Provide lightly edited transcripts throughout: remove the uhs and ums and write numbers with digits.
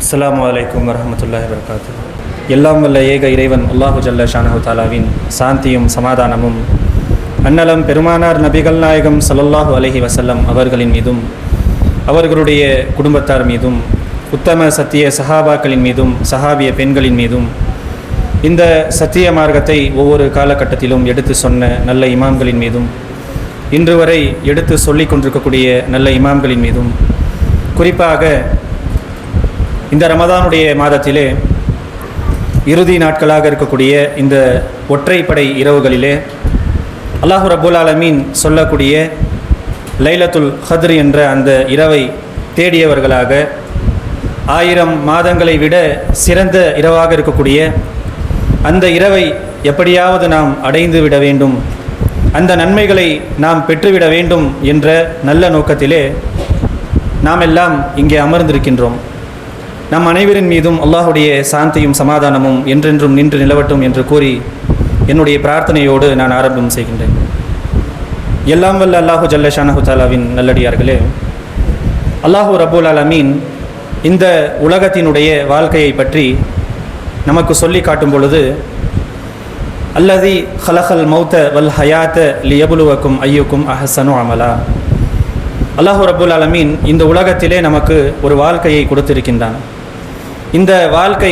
அஸ்ஸலாமு அலைக்கும் வரஹ்மத்துல்லாஹி வபரகாத்துஹு. எல்லாம் வல்ல ஏக இறைவன் அல்லாஹு ஜல்ல ஷானஹு தஆலாவின் சாந்தியும் சமாதானமும் அன்னலம் பெருமானார் நபிகள் நாயகம் ஸல்லல்லாஹு அலைஹி வஸல்லம் அவர்களின் மீதும் அவர்களுடைய குடும்பத்தார் மீதும் உத்தம சத்திய சஹாபாக்களின் மீதும் சஹாபிய பெண்களின் மீதும் இந்த சத்திய மார்க்கத்தை ஒவ்வொரு காலகட்டத்திலும் எடுத்து சொன்ன நல்ல இமாம்களின் மீதும் இன்று வரை எடுத்து சொல்லிக் கொண்டிருக்கக்கூடிய நல்ல இமாம்களின் மீதும் குறிப்பாக இந்த ரமதானுடைய மாதத்திலே இறுதி நாட்களாக இருக்கக்கூடிய இந்த ஒற்றைப்படை இரவுகளிலே அல்லாஹு ரப்புல் ஆலமீன் சொல்லக்கூடிய லைலத்துல் கத்ர் என்ற அந்த இரவை தேடியவர்களாக 1000 மாதங்களை விட சிறந்த இரவாக இருக்கக்கூடிய அந்த இரவை எப்படியாவது நாம் அடைந்து விட வேண்டும், அந்த நன்மைகளை நாம் பெற்றுவிட வேண்டும் என்ற நல்ல நோக்கத்திலே நாம் எல்லாம் இங்கே அமர்ந்திருக்கின்றோம். நம் அனைவரின் மீதும் அல்லாஹுடைய சாந்தியும் சமாதானமும் என்றென்றும் நின்று நிலவட்டும் என்று கூறி என்னுடைய பிரார்த்தனையோடு நான் ஆரம்பம் செய்கின்றேன். எல்லாம் வல்ல அல்லாஹு ஜல்ல ஷானஹு தஆலாவின் நல்லடியார்களே, அல்லாஹு ரப்புல் ஆலமீன் இந்த உலகத்தினுடைய வாழ்க்கையை பற்றி நமக்கு சொல்லி காட்டும் பொழுது, அல்லதி ஹலகல் மௌத்த வல் ஹயாத்த லியபுலுவக்கும் ஐயுக்கும் அஹ்சனு அமலா. அல்லாஹு ரப்புல் ஆலமீன் இந்த உலகத்திலே நமக்கு ஒரு வாழ்க்கையை கொடுத்திருக்கின்றான். இந்த வாழ்க்கை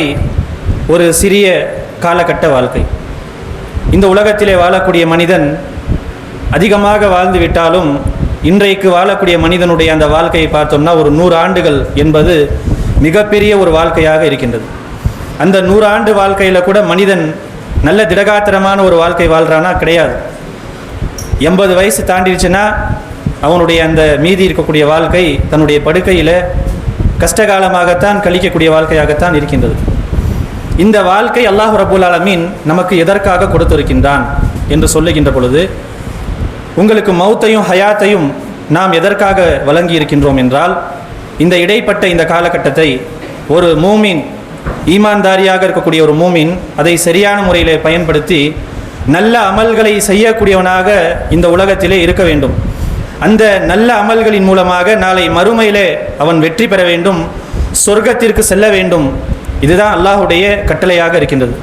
ஒரு சிறிய காலகட்ட வாழ்க்கை. இந்த உலகத்திலே வாழக்கூடிய மனிதன் அதிகமாக வாழ்ந்து விட்டாலும் இன்றைக்கு வாழக்கூடிய மனிதனுடைய அந்த வாழ்க்கையை பார்த்தோம்னா ஒரு 100 ஆண்டுகள் என்பது மிகப்பெரிய ஒரு வாழ்க்கையாக இருக்கின்றது. அந்த 100 ஆண்டு வாழ்க்கையில் கூட மனிதன் நல்ல திடகாத்திரமான ஒரு வாழ்க்கை வாழ்கிறானா? கிடையாது. 80 வயசு தாண்டிடுச்சுன்னா அவனுடைய அந்த மீதி இருக்கக்கூடிய வாழ்க்கை தன்னுடைய படுக்கையில் கஷ்டகாலமாகத்தான் கழிக்கக்கூடிய வாழ்க்கையாகத்தான் இருக்கின்றது. இந்த வாழ்க்கை அல்லாஹ் ரப்புல் ஆலமீன் நமக்கு எதற்காக கொடுத்திருக்கின்றான் என்று சொல்லுகின்ற பொழுது, உங்களுக்கு மௌத்தையும் ஹயாத்தையும் நாம் எதற்காக வழங்கி இருக்கின்றோம் என்றால், இந்த இடைப்பட்ட இந்த காலகட்டத்தை ஒரு மூமின், ஈமான்தாரியாக இருக்கக்கூடிய ஒரு மூமின் அதை சரியான முறையில் பயன்படுத்தி நல்ல அமல்களை செய்யக்கூடியவனாக இந்த உலகத்திலே இருக்க வேண்டும். அந்த நல்ல அமல்களின் மூலமாக நாளை மறுமையிலே அவன் வெற்றி பெற வேண்டும், சொர்க்கத்திற்கு செல்ல வேண்டும். இதுதான் அல்லாஹுடைய கட்டளையாக இருக்கின்றது.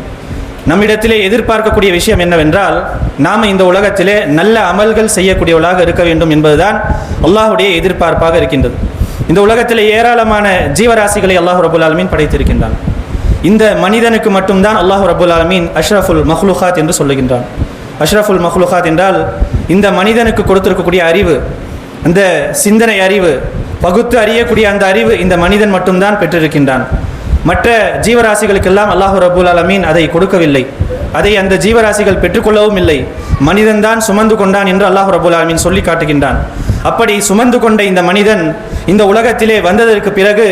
நம்மிடத்திலே எதிர்பார்க்கக்கூடிய விஷயம் என்னவென்றால், நாம் இந்த உலகத்திலே நல்ல அமல்கள் செய்யக்கூடியவர்களாக இருக்க வேண்டும் என்பதுதான் அல்லாஹுடைய எதிர்பார்ப்பாக இருக்கின்றது. இந்த உலகத்திலே ஏராளமான ஜீவராசிகளை அல்லாஹ் ரப்புல் ஆலமீன் படைத்திருக்கின்றான். இந்த மனிதனுக்கு மட்டும்தான் அல்லாஹ் ரப்புல் ஆலமீன் அஷ்ரஃபுல் மஹ்லூகாத் என்று சொல்லுகின்றான். அஷ்ரஃபுல் மஹ்லூகாத் என்றால் இந்த மனிதனுக்கு கொடுத்திருக்கக்கூடிய அறிவு, அந்த சிந்தனை அறிவு, பகுத்து அறியக்கூடிய அந்த அறிவு இந்த மனிதன் மட்டும்தான் பெற்றிருக்கின்றான். மற்ற ஜீவராசிகளுக்கெல்லாம் அல்லாஹ் ரப்புல் ஆலமீன் அதை கொடுக்கவில்லை, அதை அந்த ஜீவராசிகள் பெற்றுக்கொள்ளவும் இல்லை. மனிதன்தான் சுமந்து கொண்டான் என்று அல்லாஹ் ரப்புல் ஆலமீன் சொல்லி காட்டுகின்றான். அப்படி சுமந்து கொண்ட இந்த மனிதன் இந்த உலகத்திலே வந்ததற்கு பிறகு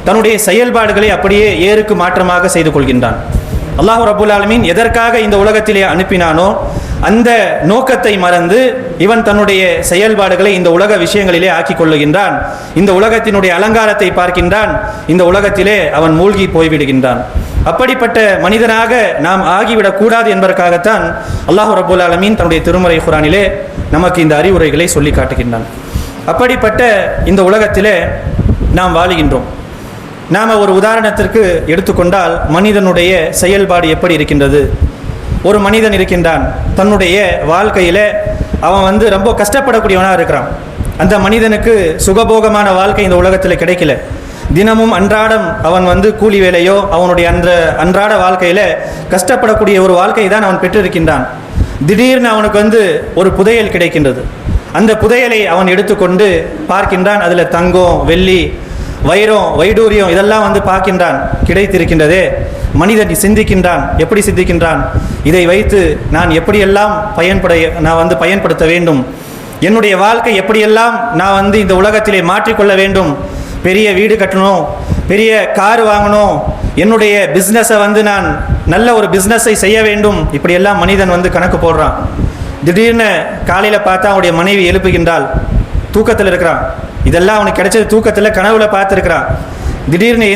தன்னுடைய செயல்பாடுகளை அப்படியே ஏருக்கு மாற்றமாக செய்து கொள்கின்றான். அல்லாஹ் ரப்புல் ஆலமீன் எதற்காக இந்த உலகத்திலே அனுப்பினானோ அந்த நோக்கத்தை மறந்து இவன் தன்னுடைய செயல்பாடுகளை இந்த உலக விஷயங்களிலே ஆக்கி கொள்ளுகின்றான். இந்த உலகத்தினுடைய அலங்காரத்தை பார்க்கின்றான், இந்த உலகத்திலே அவன் மூழ்கி போய்விடுகின்றான். அப்படிப்பட்ட மனிதனாக நாம் ஆகிவிடக்கூடாது என்பதற்காகத்தான் அல்லாஹ் ரப்புல் ஆலமீன் தன்னுடைய திருமறை குர்ஆனிலே நமக்கு இந்த அறிவுரைகளை சொல்லி காட்டுகின்றான். அப்படிப்பட்ட இந்த உலகத்திலே நாம் வாழுகின்றோம். நாம் ஒரு உதாரணத்திற்கு எடுத்துக்கொண்டால் மனிதனுடைய செயல்பாடு எப்படி இருக்கின்றது? ஒரு மனிதன் இருக்கின்றான், தன்னுடைய வாழ்க்கையில் அவன் ரொம்ப கஷ்டப்படக்கூடியவனாக இருக்கிறான். அந்த மனிதனுக்கு சுகபோகமான வாழ்க்கை இந்த உலகத்தில் கிடைக்கல. தினமும் அன்றாடம் அவன் கூலி வேலையோ அவனுடைய அன்றாட வாழ்க்கையில் கஷ்டப்படக்கூடிய ஒரு வாழ்க்கை தான் அவன் பெற்றிருக்கின்றான். திடீர்னு அவனுக்கு ஒரு புதையல் கிடைக்கின்றது. அந்த புதையலை அவன் எடுத்துக்கொண்டு பார்க்கின்றான். அதில் தங்கம், வெள்ளி, வைரம், வைடூரியம் இதெல்லாம் பார்க்கின்றான், கிடைத்திருக்கின்றதே. மனிதன் சிந்திக்கின்றான். எப்படி சிந்திக்கின்றான்? இதை வைத்து நான் எப்படியெல்லாம் பயன்படுத்த வேண்டும், என்னுடைய வாழ்க்கை எப்படியெல்லாம் நான் இந்த உலகத்திலே மாற்றிக்கொள்ள வேண்டும், பெரிய வீடு கட்டணும், பெரிய கார் வாங்கணும், என்னுடைய பிஸ்னஸை நான் நல்ல ஒரு பிஸ்னஸை செய்ய வேண்டும், இப்படியெல்லாம் மனிதன் கணக்கு போடுறான். திடீர்னு காலையில் பார்த்தா அவனுடைய மனைவி எழுப்புகின்றாள், தூக்கத்தில் இருக்கிறான். இதெல்லாம் அவனுக்கு கிடைச்சது தூக்கத்தில், கனவுல பார்த்துருக்கிறான். திடீர்னு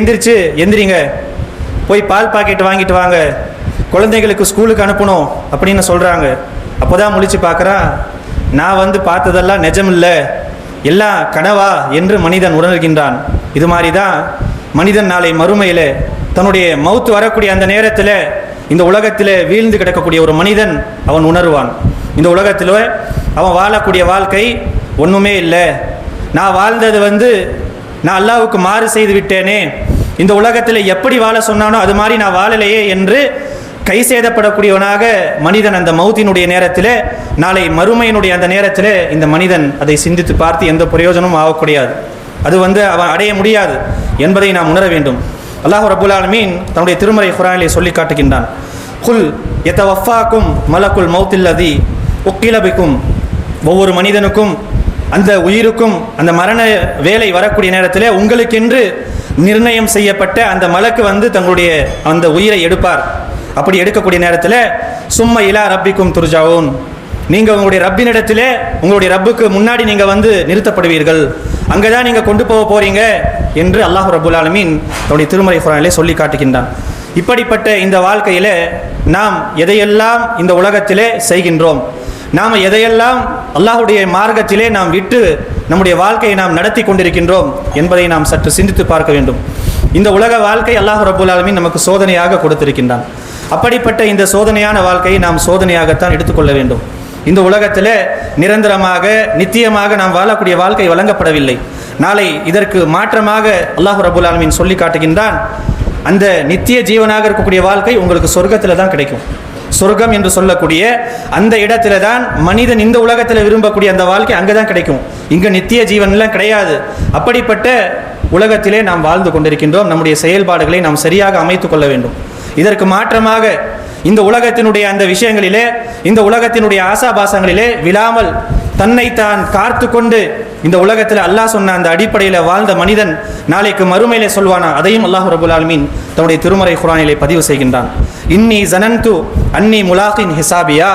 எந்திரிங்க, போய் பால் பாக்கெட் வாங்கிட்டு வாங்க, குழந்தைகளுக்கு ஸ்கூலுக்கு அனுப்பணும் அப்படின்னு சொல்கிறாங்க. அப்போ தான் முழிச்சு பார்க்குறான், நான் பார்த்ததெல்லாம் நிஜமில்லை, எல்லாம் கனவா என்று மனிதன் உணர்கின்றான். இது மாதிரி தான் மனிதன் நாளை மறுமையில் தன்னுடைய மௌத்து வரக்கூடிய அந்த நேரத்தில் இந்த உலகத்தில் வீழ்ந்து கிடக்கக்கூடிய ஒரு மனிதன் அவன் உணர்வான். இந்த உலகத்தில் அவன் வாழக்கூடிய வாழ்க்கை ஒன்றுமே இல்லை, நான் வாழ்ந்தது நான் அல்லாஹ்வுக்கு மாறு செய்து விட்டேனே, இந்த உலகத்தில் எப்படி வாழ சொன்னானோ அது மாதிரி நான் வாழலையே என்று கை சேதப்படக்கூடியவனாக மனிதன் அந்த மௌத்தினுடைய நேரத்தில், நாளை மறுமையினுடைய அந்த நேரத்தில் இந்த மனிதன் அதை சிந்தித்து பார்த்து எந்த பிரயோஜனமும் ஆகக்கூடியாது, அது அவன் அடைய முடியாது என்பதை நாம் உணர வேண்டும். அல்லாஹ் ரப்புல் ஆலமீன் தன்னுடைய திருமறை குர்ஆனிலே சொல்லி காட்டுகின்றான். குல் யதவஃபாக்கும் மலக்குல் மௌத்தில்லதி உக்கில பிக்கும், ஒவ்வொரு மனிதனுக்கும் அந்த உயிருக்கும் அந்த மரண வேலை வரக்கூடிய நேரத்தில் உங்களுக்கென்று நிர்ணயம் செய்யப்பட்ட அந்த மலக்கு தங்களுடைய அந்த உயிரை எடுப்பார். அப்படி எடுக்கக்கூடிய நேரத்தில் சும்ம இலா ரப்பிக்கும் துர்ஜாவூன், நீங்கள் உங்களுடைய ரப்பினிடத்திலே உங்களுடைய ரப்புக்கு முன்னாடி நீங்கள் நிறுத்தப்படுவீர்கள், அங்கே தான் நீங்கள் கொண்டு போக போகிறீங்க என்று அல்லாஹ் ரப்புல் ஆலமீன் தன்னுடைய திருமறை குர்ஆனிலே சொல்லி காட்டுகின்றான். இப்படிப்பட்ட இந்த வாழ்க்கையில் நாம் எதையெல்லாம் இந்த உலகத்திலே செய்கின்றோம், நாம் எதையெல்லாம் அல்லாஹுடைய மார்க்கத்திலே நாம் விட்டு நம்முடைய வாழ்க்கையை நாம் நடத்தி கொண்டிருக்கின்றோம் என்பதை நாம் சற்று சிந்தித்து பார்க்க வேண்டும். இந்த உலக வாழ்க்கை அல்லாஹ் ரப்புல் ஆலமீன் நமக்கு சோதனையாக கொடுத்திருக்கின்றான். அப்படிப்பட்ட இந்த சோதனையான வாழ்க்கையை நாம் சோதனையாகத்தான் எடுத்துக்கொள்ள வேண்டும். இந்த உலகத்தில் நிரந்தரமாக நித்தியமாக நாம் வாழக்கூடிய வாழ்க்கை வழங்கப்படவில்லை. நாளை இதற்கு மாற்றமாக அல்லாஹ் ரப்புல் ஆலமீன் சொல்லி காட்டுகின்றான், அந்த நித்திய ஜீவனாக இருக்கக்கூடிய வாழ்க்கை உங்களுக்கு சொர்க்கத்தில் தான் கிடைக்கும். சொர்க்கம் என்று சொல்லக்கூடிய அந்த இடத்துல தான் மனிதன் இந்த உலகத்தில் விரும்பக்கூடிய அந்த வாழ்க்கை அங்கே தான் கிடைக்கும். இங்கே நித்திய ஜீவன்லாம் கிடையாது. அப்படிப்பட்ட உலகத்திலே நாம் வாழ்ந்து கொண்டிருக்கின்றோம். நம்முடைய செயல்பாடுகளை நாம் சரியாக அமைத்து கொள்ள வேண்டும். இதற்கு மாற்றமாக இந்த உலகத்தினுடைய அந்த விஷயங்களிலே, இந்த உலகத்தினுடைய ஆசாபாசங்களிலே விழாமல் தன்னைத்தான் காத்து கொண்டு இந்த உலகத்தில் அல்லாஹ் சொன்ன அந்த அடிப்படையில் வாழ்ந்த மனிதன் நாளைக்கு மறுமையிலே சொல்வானா, அதையும் அல்லாஹ் ரப்புல் ஆலமீன் தன்னுடைய திருமறை குர்ஆனிலே பதிவு செய்கின்றான். இன்னி ஜனன்து அன்னி முலாகின் ஹிசாபியா,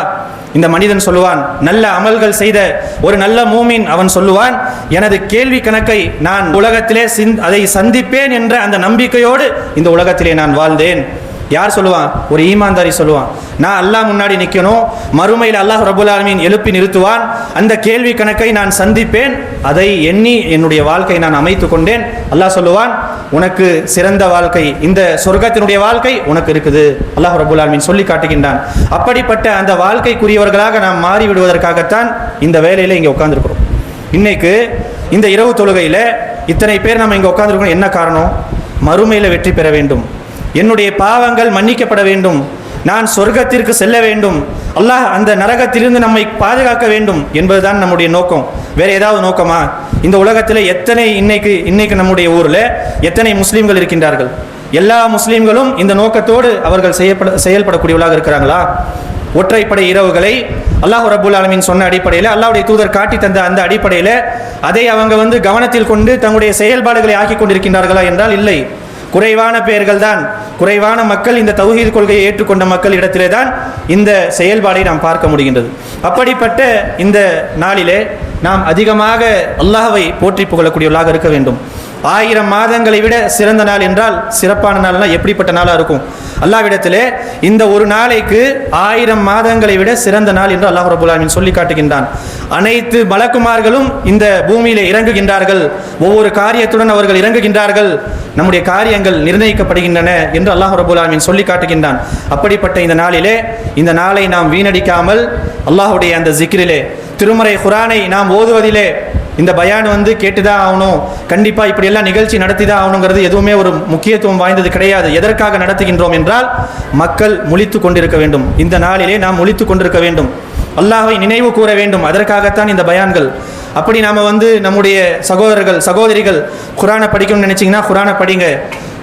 இந்த மனிதன் சொல்லுவான், நல்ல அமல்கள் செய்த ஒரு நல்ல மூமின் அவன் சொல்லுவான், எனது கேள்வி கணக்கை நான் உலகத்திலே அதை சந்திப்பேன் என்ற அந்த நம்பிக்கையோடு இந்த உலகத்திலே நான் வாழ்ந்தேன். யார் சொல்லுவான்? ஒரு ஈமான்தாரி சொல்லுவான், நான் அல்லாஹ் முன்னாடி நிற்கணும், மறுமையில் அல்லாஹ் ரப்புல் ஆலமீன் எழுப்பி நிறுத்துவான், அந்த கேள்வி கணக்கை நான் சந்திப்பேன், அதை எண்ணி என்னுடைய வாழ்க்கை நான் அமைத்து கொண்டேன். அல்லாஹ் சொல்லுவான், உனக்கு சிறந்த வாழ்க்கை, இந்த சொர்க்கத்தினுடைய வாழ்க்கை உனக்கு இருக்குது, அல்லாஹ் ரப்புல் ஆலமீன் சொல்லி காட்டுகின்றான். அப்படிப்பட்ட அந்த வாழ்க்கைக்குரியவர்களாக நாம் மாறிவிடுவதற்காகத்தான் இந்த வேலையில் இங்கே உட்கார்ந்துருக்கிறோம். இன்னைக்கு இந்த இரவு தொழுகையில் இத்தனை பேர் நம்ம இங்கே உட்கார்ந்துருக்கோம். என்ன காரணம்? மறுமையில் வெற்றி பெற வேண்டும், என்னுடைய பாவங்கள் மன்னிக்கப்பட வேண்டும், நான் சொர்க்கத்திற்கு செல்ல வேண்டும், அல்லாஹ் அந்த நரகத்திலிருந்து நம்மை பாதுகாக்க வேண்டும் என்பதுதான் நம்முடைய நோக்கம். வேற ஏதாவது நோக்கமா? இந்த உலகத்தில் எத்தனை இன்னைக்கு நம்முடைய ஊரில் எத்தனை முஸ்லீம்கள் இருக்கின்றார்கள்? எல்லா முஸ்லீம்களும் இந்த நோக்கத்தோடு அவர்கள் செயல்படக்கூடியவர்களாக இருக்கிறாங்களா? ஒற்றைப்படை இரவுகளை அல்லாஹ் ரப்புல் ஆலமீன் சொன்ன அடிப்படையில், அல்லாஹ்வுடைய தூதர் காட்டி தந்த அந்த அடிப்படையில் அதை அவங்க கவனத்தில் கொண்டு தங்களுடைய செயல்பாடுகளை ஆக்கி கொண்டிருக்கின்றார்களா என்றால் இல்லை. குறைவான பேர்கள் தான், குறைவான மக்கள் இந்த தௌஹீத் கொள்கையை ஏற்றுக்கொண்ட மக்கள் இடத்திலே தான் இந்த செயல்பாடை நாம் பார்க்க முடிகின்றது. அப்படிப்பட்ட இந்த நாளிலே நாம் அதிகமாக அல்லாஹ்வை போற்றி புகழக்கூடியவர்களாக இருக்க வேண்டும். 1000 மாதங்களை விட சிறந்த நாள் என்றால் சிறப்பான நாள்னா எப்படிப்பட்ட நாளாக இருக்கும்? அல்லாஹ்விடத்திலே இந்த ஒரு நாளைக்கு 1000 மாதங்களை விட சிறந்த நாள் என்று அல்லாஹ் ரப்புல் ஆலமீன் சொல்லி காட்டுகின்றான். அனைத்து மலக்குமார்களும் இந்த பூமியிலே இறங்குகின்றார்கள், ஒவ்வொரு காரியத்துடன் அவர்கள் இறங்குகின்றார்கள், நம்முடைய காரியங்கள் நிர்ணயிக்கப்படுகின்றன என்று அல்லாஹ் ரப்புல் ஆலமீன் சொல்லி காட்டுகின்றான். அப்படிப்பட்ட இந்த நாளிலே இந்த நாளை நாம் வீணடிக்காமல் அல்லாஹ்வுடைய அந்த ஜிக்ரிலே, திருமறை குர்ஆனை நாம் ஓதுவதிலே, இந்த பயான் கேட்டுதான் ஆகணும், கண்டிப்பாக இப்படியெல்லாம் நிகழ்ச்சி நடத்தி தான் ஆகணுங்கிறது எதுவுமே ஒரு முக்கியத்துவம் வாய்ந்தது கிடையாது. எதற்காக நடத்துகின்றோம் என்றால் மக்கள் முழித்து கொண்டிருக்க வேண்டும். இந்த நாளிலே நாம் முழித்து கொண்டிருக்க வேண்டும், அல்லாஹ்வை நினைவு கூற வேண்டும். அதற்காகத்தான் இந்த பயான்கள். அப்படி நாம் நம்முடைய சகோதரர்கள் சகோதரிகள் குர்ஆனை படிக்கணும்னு நினச்சிங்கன்னா குர்ஆனை படிங்க,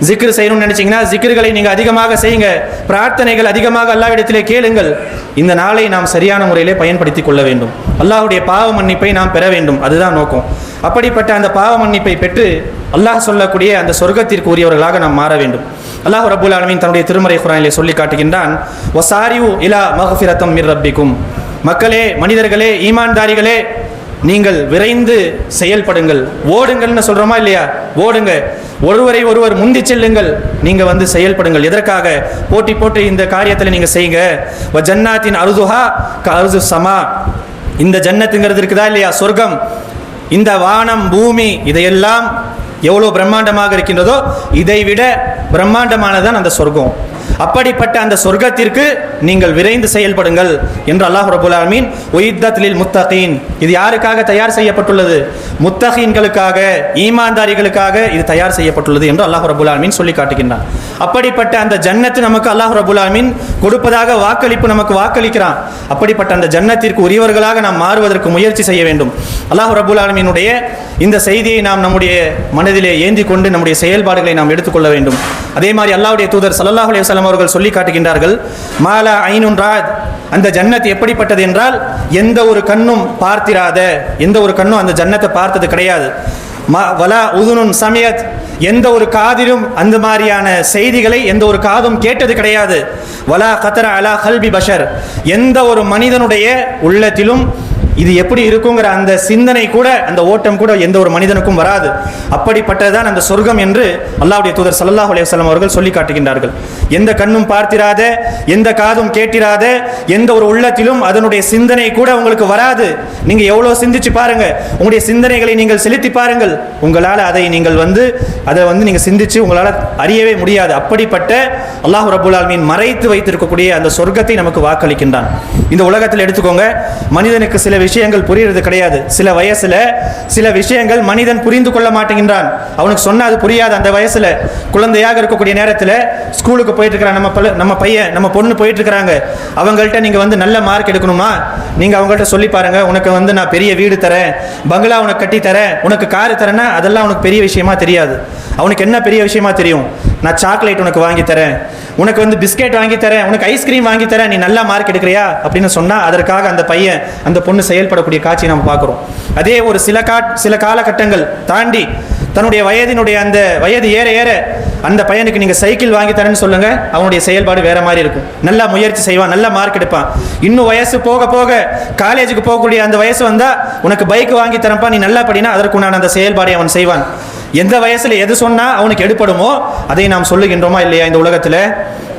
ஜிக்ர் செய்யணும்னு நினச்சிங்கன்னா ஜிக்ர்களை நீங்கள் அதிகமாக செய்யுங்க, பிரார்த்தனைகள் அதிகமாக அல்லாஹ்விடத்திலே கேளுங்கள். இந்த நாளை நாம் சரியான முறையிலே பயன்படுத்தி கொள்ள வேண்டும். அல்லாஹ்வுடைய பாவ மன்னிப்பை நாம் பெற வேண்டும், அதுதான் நோக்கம். அப்படிப்பட்ட அந்த பாவ மன்னிப்பை பெற்று அல்லாஹ் சொல்லக்கூடிய அந்த சொர்க்கத்திற்கு உரியவர்களாக நாம் மாற வேண்டும். அல்லாஹ் ரப்புல் ஆலமீன் தன்னுடைய திருமறை குர்ஆனிலே சொல்லி காட்டுகின்றான், வசாரிஉ இலா மக்ஃபிரத்தம் மிர் ரப்பிக்கும், மக்களே, மனிதர்களே, ஈமான்தாரிகளே, நீங்கள் விரைந்து செயல்படுங்கள். ஓடுங்கள்னு சொல்கிறோமா இல்லையா? ஓடுங்க, ஒருவரை ஒருவர் முந்தி செல்லுங்கள், நீங்கள் செயல்படுங்கள். எதற்காக? போட்டி இந்த காரியத்தில் நீங்கள் செய்யுங்க. வ ஜன்னாத்தின் அருதுஹா க அருது சமா, இந்த ஜன்னத்துங்கிறது இருக்குதா இல்லையா? சொர்க்கம், இந்த வானம் பூமி இதையெல்லாம் எவ்வளோ பிரம்மாண்டமாக இருக்கின்றதோ இதைவிட பிரம்மாண்டமானதான் அந்த சொர்க்கம். அப்படிப்பட்ட அந்த சொர்க்கத்திற்கு நீங்கள் விரைந்து செயல்படுங்கள் என்று அல்லாஹ் ரப்பல் ஆலமீன் உயித்தத் லில் முத்தகீன், இது யாருக்காக தயார் செய்யப்பட்டுள்ளது? முத்தகீன்களுக்காக, ஈமான்தாரிகளுக்காக இது தயார் செய்யப்பட்டுள்ளது என்று அல்லாஹ் ரப்பல் ஆலமீன் சொல்லி காட்டுகின்றான். அப்படிப்பட்ட அந்த ஜன்னத்து நமக்கு அல்லாஹ் ரப்பல் ஆலமீன் கொடுப்பதாக வாக்களிப்பு நமக்கு வாக்களிக்கிறான். அப்படிப்பட்ட அந்த ஜன்னத்திற்கு உரியவர்களாக நாம் மாறுவதற்கு முயற்சி செய்ய வேண்டும். அல்லாஹ் ரப்பல் ஆலமீனுடைய இந்த செய்தியை நாம் நம்முடைய மனதிலே ஏந்தி கொண்டு நம்முடைய செயல்பாடுகளை நாம் எடுத்துக்கொள்ள வேண்டும். அதே மாதிரி அல்லாஹ்வுடைய தூதர் ஸல்லல்லாஹு அலைஹி வஸல்லம் அவர்கள் சொல்லி காட்டுகின்றார்கள், மாலா ஐனுன் ராத், அந்த ஜன்னத் எப்படிப்பட்டது என்றால் எந்த ஒரு கண்ணும் பார்த்திராத, எந்த ஒரு கண்ணும் அந்த ஜன்னத்தை பார்த்தது கிடையாது. வலா உதுனுன் சமியத், எந்த ஒரு காதிலும் அந்த மாதிரியான செய்திகளை எந்த ஒரு காதும் கேட்டது கிடையாது. வலா கதர அலா கல்பி பஷர், எந்த ஒரு மனிதனுடைய உள்ளத்திலும் இது எப்படி இருக்குங்கிற அந்த சிந்தனை கூட, அந்த ஓட்டம் கூட எந்த ஒரு மனிதனுக்கும் வராது. அப்படிப்பட்டதுதான் அந்த சொர்க்கம் என்று அல்லாஹ்வுடைய தூதர் ஸல்லல்லாஹு அலைஹி வஸல்லம் அவர்கள் சொல்லி காட்டுகின்றார்கள். எந்த கண்ணும் பார்த்திராத, எந்த காதும் கேட்டிராத, எந்த ஒரு உள்ளத்திலும் அதனுடைய சிந்தனை கூட உங்களுக்கு வராது. நீங்க எவ்வளோ சிந்திச்சு பாருங்க, உங்களுடைய சிந்தனைகளை நீங்கள் செலுத்தி பாருங்கள், உங்களால் அதை நீங்கள் அதை நீங்க சிந்திச்சு உங்களால் அறியவே முடியாது. அப்படிப்பட்ட அல்லாஹ் ரப்பல் ஆலமீன் மறைத்து வைத்திருக்கக்கூடிய அந்த சொர்க்கத்தை நமக்கு வாக்களிக்கின்றான். இந்த உலகத்தில் எடுத்துக்கோங்க, மனிதனுக்கு சில விஷயங்கள் புரிகிறது கிடையாது. சில வயசுல சில விஷயங்கள் மனிதன் புரிந்து கொள்ள மாட்டேங்கிறான். அவனுக்கு சொன்னா அது புரியாது. அந்த வயசுல குழந்தையாக இருக்கக்கூடிய நேரத்தில் ஸ்கூலுக்கு போயிட்டு இருக்கிறான் நம்ம பையன், நம்ம பொண்ணு போயிட்டு இருக்கிறாங்க. அவங்கள்ட்ட நீங்க நல்ல மார்க் எடுக்கணுமா, நீங்க அவங்கள்ட்ட சொல்லி பாருங்க, உனக்கு நான் பெரிய வீடு தரேன், பங்களா உனக்கு கட்டி தரேன், உனக்கு காரு தரேன்னா அதெல்லாம் உனக்கு பெரிய விஷயமா தெரியாது. அவனுக்கு என்ன பெரிய விஷயமா தெரியும்? நான் சாக்லேட் உனக்கு வாங்கி தரேன், உனக்கு பிஸ்கெட் வாங்கி தரேன், உனக்கு ஐஸ்கிரீம் வாங்கி தரேன், நீ நல்லா மார்க் எடுக்கிறியா அப்படின்னு சொன்னா அதற்காக அந்த பையன் அந்த பொண்ணு செயல்படக்கூடிய காட்சி நம்ம பார்க்கிறோம். அதே ஒரு சில காலகட்டங்கள் தாண்டி தன்னுடைய வயதினுடைய அந்த வயது ஏற ஏற அந்த பையனுக்கு நீங்க சைக்கிள் வாங்கி தரேன்னு சொல்லுங்க, அவனுடைய செயல்பாடு வேற மாதிரி இருக்கும். நல்லா முயற்சி செய்வான், நல்ல மார்க் எடுப்பான். இன்னும் வயசு போக போக காலேஜுக்கு போகக்கூடிய அந்த வயசு வந்தா உனக்கு பைக் வாங்கி தரப்பா, நீ நல்லா படினா அதற்குண்டான அந்த செயல்பாடை அவன் செய்வான். எந்த வயசுல எது சொன்னா அவனுக்கு எடுப்படுமோ அதை நாம் சொல்லுகின்றோமா இல்லையா? இந்த உலகத்துல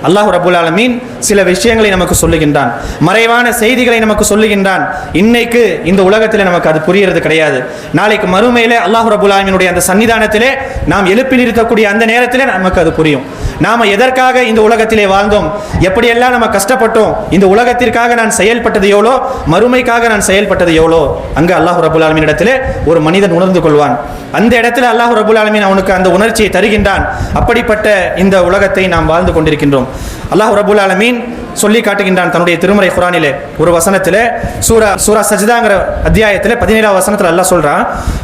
அல்லாஹ் ரப்பல் ஆலமீன் சில விஷயங்களை நமக்கு சொல்லுகின்றான், மறைவான செய்திகளை நமக்கு சொல்லுகின்றான். இன்னைக்கு இந்த உலகத்தில் நமக்கு அது புரிகிறது கிடையாது. நாளைக்கு மறுமையிலே அல்லாஹ் ரப்பல் ஆலமீனுடைய அந்த சன்னிதானத்திலே நாம் எழுப்பி நிறுத்தக்கூடிய அந்த நேரத்திலே நமக்கு அது புரியும். நாம எதற்காக இந்த உலகத்திலே வாழ்ந்தோம், எப்படியெல்லாம் நம்ம கஷ்டப்பட்டோம், இந்த உலகத்திற்காக நான் செயல்பட்டது எவ்வளோ, மறுமைக்காக நான் செயல்பட்டது எவ்வளோ, அங்கு அல்லாஹ் ரப்பல் ஆலமீன் இடத்திலே ஒரு மனிதன் உணர்ந்து கொள்வான். அந்த இடத்துல அல்லாஹ் ரப்பல் ஆலமீன் அவனுக்கு அந்த உணர்ச்சியை தருகின்றான். அப்படிப்பட்ட இந்த உலகத்தை நாம் வாழ்ந்து கொண்டிருக்கின்றோம். அல்லாஹ் ரப்பல் ஆலமீன் சொல்லி காட்டுகின்றான் தன்னுடைய திருமறை குர்ஆனிலே ஒரு வசனத்திலே, சூரா சஜ்தாங்கிற அத்தியாயத்திலே 17ஆம் வசனத்தில் அல்லாஹ் சொல்றான்,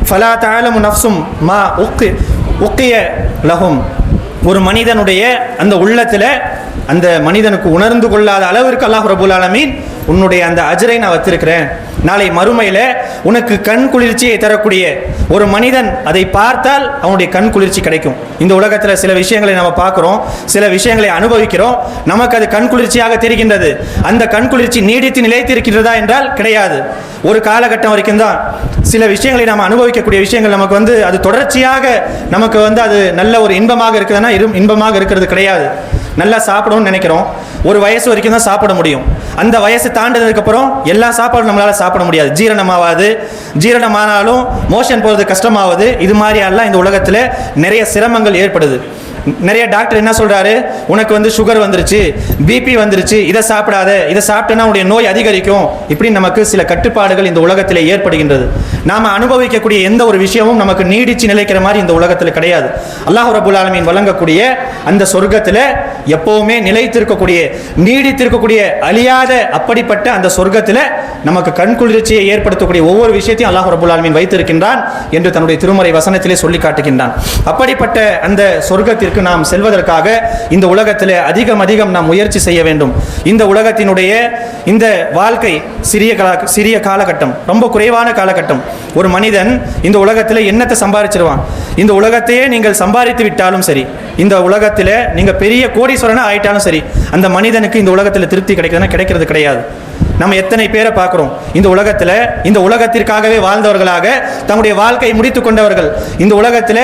ஃபலா தஅலமு நஃப்சும் மா உக்கிய லஹும், ஒரு மனிதனுடைய அந்த உள்ளத்தில் அந்த மனிதனுக்கு உணர்ந்து கொள்ளாத அளவிற்கு அல்லாஹ் ரப்பல் ஆலமீன் உன்னுடைய அந்த அஜரை நான் வச்சிருக்கிறேன். நாளை மறுமையில உனக்கு கண் குளிர்ச்சியை தரக்கூடிய ஒரு மனிதன் அதை பார்த்தால் அவனுடைய கண் குளிர்ச்சி கிடைக்கும். இந்த உலகத்தில் சில விஷயங்களை நம்ம பார்க்கிறோம், சில விஷயங்களை அனுபவிக்கிறோம், நமக்கு அது கண் குளிர்ச்சியாக தெரிகின்றது. அந்த கண் குளிர்ச்சி நீடித்து நிலைத்திருக்கிறதா என்றால் கிடையாது. ஒரு காலகட்டம் வரைக்கும் தான் சில விஷயங்களை நாம் அனுபவிக்கக்கூடிய விஷயங்கள் நமக்கு அது தொடர்ச்சியாக நமக்கு அது நல்ல ஒரு இன்பமாக இருக்குதுன்னா இன்பமாக இருக்கிறது கிடையாது. நல்லா சாப்பிடணும்னு நினைக்கிறோம், ஒரு வயசு வரைக்கும் தான் சாப்பிட முடியும். அந்த வயசு தாண்டினதுக்கு அப்புறம் எல்லா சாப்பாடும் நம்மளால சாப்பிட முடியாது, ஜீரணமாவாது, ஜீரணமானாலும் மோஷன் போகிறது கஷ்டமாவது. இது மாதிரி எல்லாம் இந்த உலகத்தில் நிறைய சிரமங்கள் ஏற்படுது. நிறைய டாக்டர் என்ன சொல்றாரு, உனக்கு சுகர் வந்துருச்சு, பிபி வந்துருச்சு, இதை சாப்பிடாத, இதை சாப்பிட்டேன்னா உடைய நோய் அதிகரிக்கும், இப்படி நமக்கு சில கட்டுப்பாடுகள் இந்த உலகத்தில் ஏற்படுகின்றது. நாம அனுபவிக்கக்கூடிய எந்த ஒரு விஷயமும் நமக்கு நீடிச்சு நிலைக்கிற மாதிரி இந்த உலகத்தில் கிடையாது. அல்லாஹ் ரப்பல் ஆலமீன் வழங்கக்கூடிய அந்த சொர்க்கத்தில் எப்பவுமே நிலைத்திருக்கக்கூடிய, நீடித்திருக்கக்கூடிய, அழியாத அப்படிப்பட்ட அந்த சொர்க்கத்தில் நமக்கு கண்குளிர்ச்சியை ஏற்படுத்தக்கூடிய ஒவ்வொரு விஷயத்தையும் அல்லாஹ் ரப்பல் ஆலமீன் வைத்திருக்கின்றான் என்று தன்னுடைய திருமறை வசனத்திலே சொல்லி காட்டுகின்றான். அப்படிப்பட்ட அந்த சொர்க்கத்திற்கு நாம் செல்வதற்காக இந்த உலகத்தில் அதிகம் நாம் முயற்சி செய்ய வேண்டும். இந்த உலகத்தினுடைய இந்த வாழ்க்கை சிறிய காலகட்டம், ரொம்ப குறைவான காலகட்டம். ஒரு மனிதன் இந்த உலகத்தில் என்னத்தை சம்பாதிச்சிருவான்? இந்த உலகத்தையே நீங்கள் சம்பாதித்து விட்டாலும் சரி, இந்த உலகத்தில் நீங்க பெரிய கோடீஸ்வரனா ஆயிட்டாலும் சரி, அந்த மனிதனுக்கு இந்த உலகத்தில் திருப்தி கிடைக்கிறது கிடையாது. நம்ம எத்தனை பேரை பார்க்கிறோம் இந்த உலகத்தில், இந்த உலகத்திற்காகவே வாழ்ந்தவர்களாக தன்னுடைய வாழ்க்கை முடித்து கொண்டவர்கள், இந்த உலகத்தில்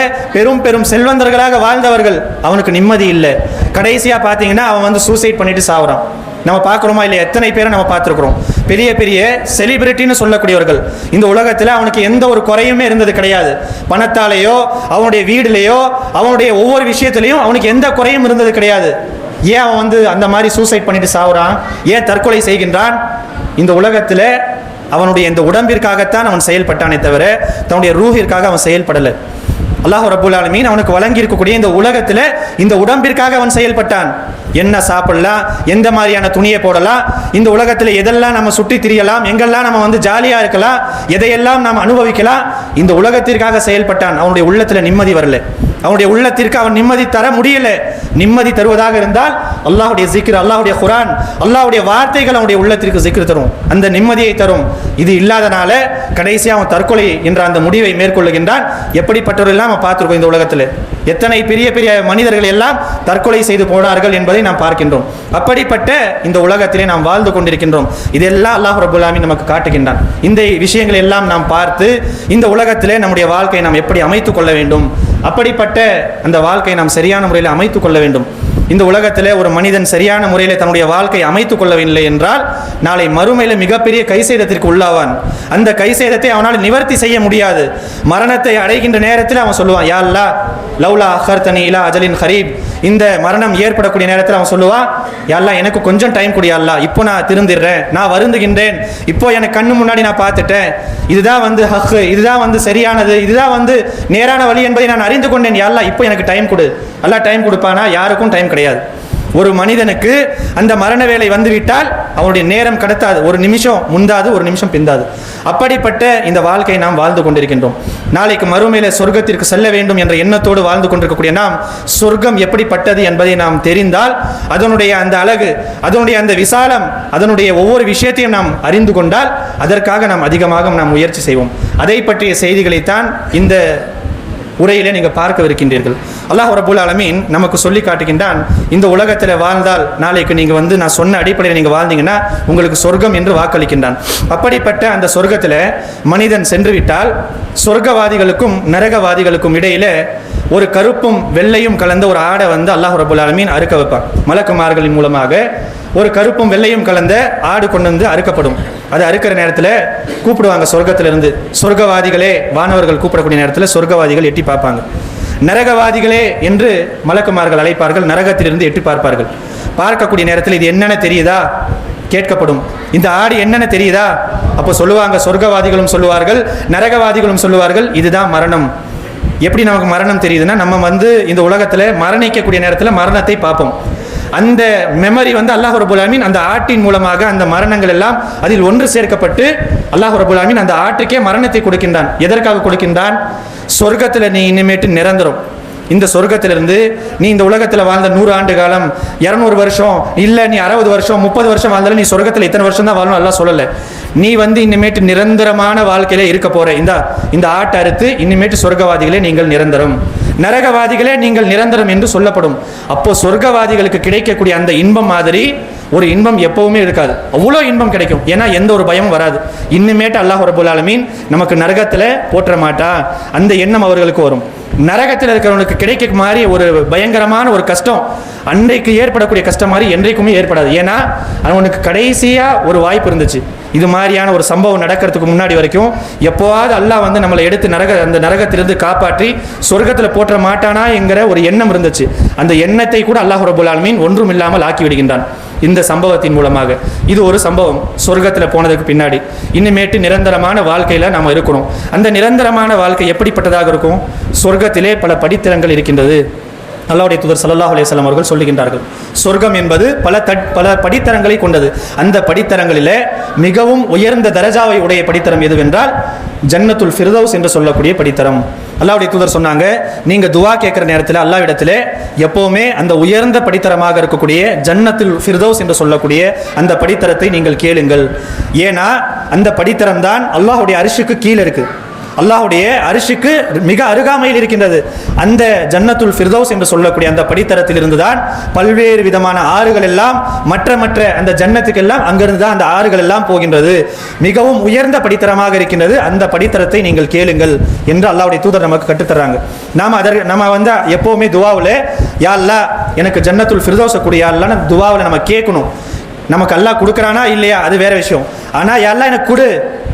பெரும் செல்வந்தர்களாக வாழ்ந்தவர்கள், அவனுக்கு நிம்மதி இல்லை. கடைசியாக பார்த்தீங்கன்னா அவன் சூசைட் பண்ணிட்டு சாவுறான். நம்ம பார்க்குறோமா இல்லையா? எத்தனை பேரை நம்ம பார்த்துருக்குறோம். பெரிய பெரிய செலிபிரிட்டின்னு சொல்லக்கூடியவர்கள். இந்த உலகத்தில் அவனுக்கு எந்த ஒரு குறையுமே இருந்தது கிடையாது. பணத்தாலேயோ அவனுடைய வீடுலேயோ அவனுடைய ஒவ்வொரு விஷயத்திலையும் அவனுக்கு எந்த குறையும் இருந்தது கிடையாது. ஏன் அவன் அந்த மாதிரி சூசைட் பண்ணிட்டு சாவுறான்? ஏன் தற்கொலை செய்கின்றான்? இந்த உலகத்தில் அவனுடைய இந்த உடம்பிற்காகத்தான் அவன் செயல்பட்டானே தவிர தன்னுடைய ரூஹிற்காக அவன் செயல்படலை. அல்லாஹ் ரப்புல் ஆலமீன் அவனுக்கு வழங்கி இருக்கக்கூடிய இந்த உலகத்தில் இந்த உடம்பிற்காக அவன் செயல்பட்டான். என்ன சாப்பிடலாம், எந்த மாதிரியான துணியை போடலாம், இந்த உலகத்தில் எதெல்லாம் நம்ம சுற்றி திரியலாம், எங்கெல்லாம் நம்ம ஜாலியாக இருக்கலாம், எதையெல்லாம் நாம் அனுபவிக்கலாம், இந்த உலகத்திற்காக செயல்பட்டான். அவனுடைய உள்ளத்தில் நிம்மதி வரல. அவனுடைய உள்ளத்திற்கு அவன் நிம்மதி தர முடியல. நிம்மதி தருவதாக இருந்தால் அல்லாஹ்வுடைய ஜிக்ர், அல்லாஹ்வுடைய குர்ஆன், அல்லாஹ்வுடைய வார்த்தைகள் அவனுடைய உள்ளத்திற்கு ஜிக்ர் தரும், அந்த நிம்மதியை தரும். இது இல்லாதனால கடைசியாக அவன் தற்கொலை என்ற அந்த முடிவை மேற்கொள்ளுகின்றான். எப்படிப்பட்டவர்கள் எல்லாம் பார்த்துருக்கோம் இந்த உலகத்தில். எத்தனை பெரிய பெரிய மனிதர்கள் எல்லாம் தற்கொலை செய்து போனார்கள் என்பதை நாம் பார்க்கின்றோம். அப்படிப்பட்ட இந்த உலகத்திலே நாம் வாழ்ந்து கொண்டிருக்கின்றோம். இதெல்லாம் அல்லாஹ் ரப்புல் ஆலமீன் நமக்கு காட்டுகின்றான். இந்த விஷயங்கள் எல்லாம் நாம் பார்த்து இந்த உலகத்திலே நம்முடைய வாழ்க்கையை நாம் எப்படி அமைத்துக் கொள்ள வேண்டும், அப்படிப்பட்ட அந்த வாழ்க்கையை நாம் சரியான முறையில் அமைத்துக் கொள்ள வேண்டும். இந்த உலகத்தில் ஒரு மனிதன் சரியான முறையில் தன்னுடைய வாழ்க்கையை அமைத்துக் கொள்ளவில்லை என்றால் நாளை மறுமையில் மிகப்பெரிய கைசேதத்திற்கு உள்ளாவான். அந்த கைசேதத்தை அவனால் நிவர்த்தி செய்ய முடியாது. மரணத்தை அடைகின்ற நேரத்தில் அவன் சொல்லுவான், யா அல்லாஹ் லவ்லா அஹர்தனி இலா அஜலின் கரீப். இந்த மரணம் ஏற்படக்கூடிய நேரத்தில் அவன் சொல்லுவான், யா அல்லாஹ் எனக்கு கொஞ்சம் டைம் கொடு யா அல்லாஹ், இப்போ நான் திருந்திடுறேன், நான் வருந்துகின்றேன், இப்போ எனக்கு கண்ணு முன்னாடி நான் பார்த்துட்டேன், இதுதான் ஹக், இதுதான் சரியானது, இதுதான் நேரான வழி என்பதை நான் அறிந்து கொண்டேன், யா அல்லாஹ் இப்போ எனக்கு டைம் கொடு. அல்லாஹ் டைம் கொடுப்பானா? யாருக்கும் டைம் கிடையாது. ஒரு மனிதனுக்கு அந்த மரண வேலை வந்துவிட்டால் அவனுடைய நேரம் கடத்தாது. ஒரு நிமிஷம் முந்தாது, ஒரு நிமிஷம் பிந்தாது. அப்படிப்பட்ட இந்த வாழ்க்கையை நாம் வாழ்ந்து கொண்டிருக்கின்றோம். நாளைக்கு மறுமையில சொர்க்கத்திற்கு செல்ல வேண்டும் என்ற எண்ணத்தோடு வாழ்ந்து கொண்டிருக்கக்கூடிய நாம் சொர்க்கம் எப்படிப்பட்டது என்பதை நாம் தெரிந்தால், அதனுடைய அந்த அழகு, அதனுடைய அந்த விசாலம், அதனுடைய ஒவ்வொரு விஷயத்தையும் நாம் அறிந்து கொண்டால் அதற்காக நாம் அதிகமாக நாம் முயற்சி செய்வோம். அதை பற்றிய செய்திகளைத்தான் இந்த உரையிலே நீங்கள் பார்க்கவிருக்கின்றீர்கள். அல்லாஹ் ரப்புல் ஆலமீன் நமக்கு சொல்லி காட்டுகின்றான், இந்த உலகத்தில் வாழ்ந்தால் நாளைக்கு நீங்கள் நான் சொன்ன அடிப்படையில் நீங்கள் வாழ்ந்தீங்கன்னா உங்களுக்கு சொர்க்கம் என்று வாக்களிக்கின்றான். அப்படிப்பட்ட அந்த சொர்க்கத்தில் மனிதன் சென்று விட்டால் சொர்க்கவாதிகளுக்கும் நரகவாதிகளுக்கும் இடையில ஒரு கருப்பும் வெள்ளையும் கலந்த ஒரு ஆடை அல்லாஹ் ரப்புல் ஆலமீன் அறுக்க வைப்பான். மலக்குமார்களின் மூலமாக ஒரு கருப்பும் வெள்ளையும் கலந்த ஆடு கொண்டு அறுக்கப்படும். அது அறுக்கிற நேரத்தில் கூப்பிடுவாங்க சொர்க்கத்திலிருந்து, சொர்க்கவாதிகளே, வானவர்கள் கூப்பிடக்கூடிய நேரத்தில் சொர்க்கவாதிகள் எட்டி பார்ப்பாங்க. நரகவாதிகளே என்று மலக்குமார்கள் அழைப்பார்கள். நரகத்திலிருந்து எட்டி பார்ப்பார்கள். பார்க்கக்கூடிய நேரத்தில் இது என்னென்ன தெரியுதா கேட்கப்படும். இந்த ஆடு என்னென்ன தெரியுதா? அப்போ சொல்லுவாங்க, சொர்க்கவாதிகளும் சொல்லுவார்கள், நரகவாதிகளும் சொல்லுவார்கள், இதுதான் மரணம். எப்படி நமக்கு மரணம் தெரியுதுன்னா, நம்ம இந்த உலகத்தில் மரணிக்கக்கூடிய நேரத்தில் மரணத்தை பார்ப்போம். அந்த மெமரி அல்லாஹ் ரப்புல் ஆலமீன் அந்த ஆட்டின் மூலமாக அந்த மரணங்கள் எல்லாம் அதில் ஒன்று சேர்க்கப்பட்டு அல்லாஹ் ரப்புல் ஆலமீன் அந்த ஆட்டுக்கே மரணத்தை கொடுக்கின்றான். எதற்காக கொடுக்கின்றான்? சொர்க்கத்தில் நீ இனிமேட்டு நிரந்தரம். இந்த சொர்க்கத்திலிருந்து நீ இந்த உலகத்தில் வாழ்ந்த 100 ஆண்டு காலம், 200 வருஷம், இல்லை நீ 60 வருஷம் 30 வருஷம் வாழ்ந்தாலும் நீ சொர்க்கத்தில் இத்தனை வருஷம் தான் வாழணும் அல்லாஹ் சொல்லலை. நீ இனிமேட்டு நிரந்தரமான வாழ்க்கையில இருக்க போற. இந்த ஆட்டை அறுத்து இனிமேட்டு சொர்க்கவாதிகளே நீங்கள் நிரந்தரம், நரகவாதிகளே நீங்கள் நிரந்தரம் என்று சொல்லப்படும். அப்போ சொர்க்கவாதிகளுக்கு கிடைக்கக்கூடிய அந்த இன்பம் மாதிரி ஒரு இன்பம் எப்பவுமே இருக்காது. அவ்வளோ இன்பம் கிடைக்கும். ஏன்னா எந்த ஒரு பயமும் வராது. இன்னுமேட்டு அல்லாஹ் ரப்புல் ஆலமீன் நமக்கு நரகத்தில் போற்ற மாட்டா, அந்த எண்ணம் அவர்களுக்கு வரும். நரகத்தில் இருக்கிறவனுக்கு கிடைக்க மாதிரி ஒரு பயங்கரமான ஒரு கஷ்டம் அன்றைக்கு ஏற்படக்கூடிய கஷ்டம் மாதிரி என்றைக்குமே ஏற்படாது. ஏன்னா அவனுக்கு கடைசியாக ஒரு வாய்ப்பு இருந்துச்சு. இது மாதிரியான ஒரு சம்பவம் நடக்கிறதுக்கு முன்னாடி வரைக்கும் எப்போவாவது அல்லாஹ் நம்மளை எடுத்து அந்த நரகத்திலிருந்து காப்பாற்றி சொர்க்கத்தில் போற்ற மாட்டானா என்கிற ஒரு எண்ணம் இருந்துச்சு. அந்த எண்ணத்தை கூட அல்லாஹ் ரப்புல் ஆலமீன் ஒன்றும் இல்லாமல் ஆக்கி விடுகின்றான் இந்த சம்பவத்தின் மூலமாக. இது ஒரு சம்பவம். சொர்க்கத்தில் போனதுக்கு பின்னாடி இனிமேட்டு நிரந்தரமான வாழ்க்கையில் நாம் இருக்கணும். அந்த நிரந்தரமான வாழ்க்கை எப்படிப்பட்டதாக இருக்கும்? சொர்க்கத்திலே பல படித்தரங்கள் இருக்கின்றது. அல்லாஹ்வுடைய தூதர் ஸல்லல்லாஹு அலைஹி வஸல்லம் அவர்கள் சொல்லுகின்றார்கள், சொர்க்கம் என்பது பல படித்தரங்களை கொண்டது. அந்த படித்தரங்களிலே மிகவும் உயர்ந்த தரஜாவை உடைய படித்தரம் எதுவென்றால் ஜன்னத்துல் ஃபிர்தௌஸ் என்று சொல்லக்கூடிய படித்தரம். அல்லாஹ்வுடைய தூதர் சொன்னாங்க, நீங்க துவா கேட்கிற நேரத்தில் அல்லாஹ்விடத்திலே எப்பவுமே அந்த உயர்ந்த படித்தரமாக இருக்கக்கூடிய ஜன்னத்துல் ஃபிர்தௌஸ் என்று சொல்லக்கூடிய அந்த படித்தரத்தை நீங்கள் கேளுங்கள். ஏன்னா அந்த படித்தரம் தான் அல்லாஹ்வுடைய அர்ஷுக்கு கீழே இருக்கு. அல்லாஹ்வுடைய அரிஷுக்கு மிக அருகாமையில் இருக்கின்றது. அந்த ஜன்னத்துல் ஃபிர்தௌஸ் என்று சொல்லக்கூடிய அந்த படித்தரத்தில் இருந்துதான் பல்வேறு விதமான ஆறுகள் எல்லாம் மற்ற அந்த ஜன்னத்துக்கெல்லாம் அங்கிருந்து தான் அந்த ஆறுகள் எல்லாம் போகின்றது. மிகவும் உயர்ந்த படித்தரமாக இருக்கின்றது. அந்த படித்தரத்தை நீங்கள் கேளுங்கள் என்று அல்லாஹ்வுடைய தூதர் நமக்கு கற்றுத்தர்றாங்க. நம்ம எப்பவுமே துவாவில் யா அல்லாஹ் எனக்கு ஜன்னத்துல் ஃபிர்தௌஸை கூடிய யா அல்லாஹ்னு துவாவில் நம்ம கேட்கணும். நமக்கு அல்லாஹ் கொடுக்குறானா இல்லையா அது வேற விஷயம். ஆனால் யா அல்லாஹ் எனக்கு கொடு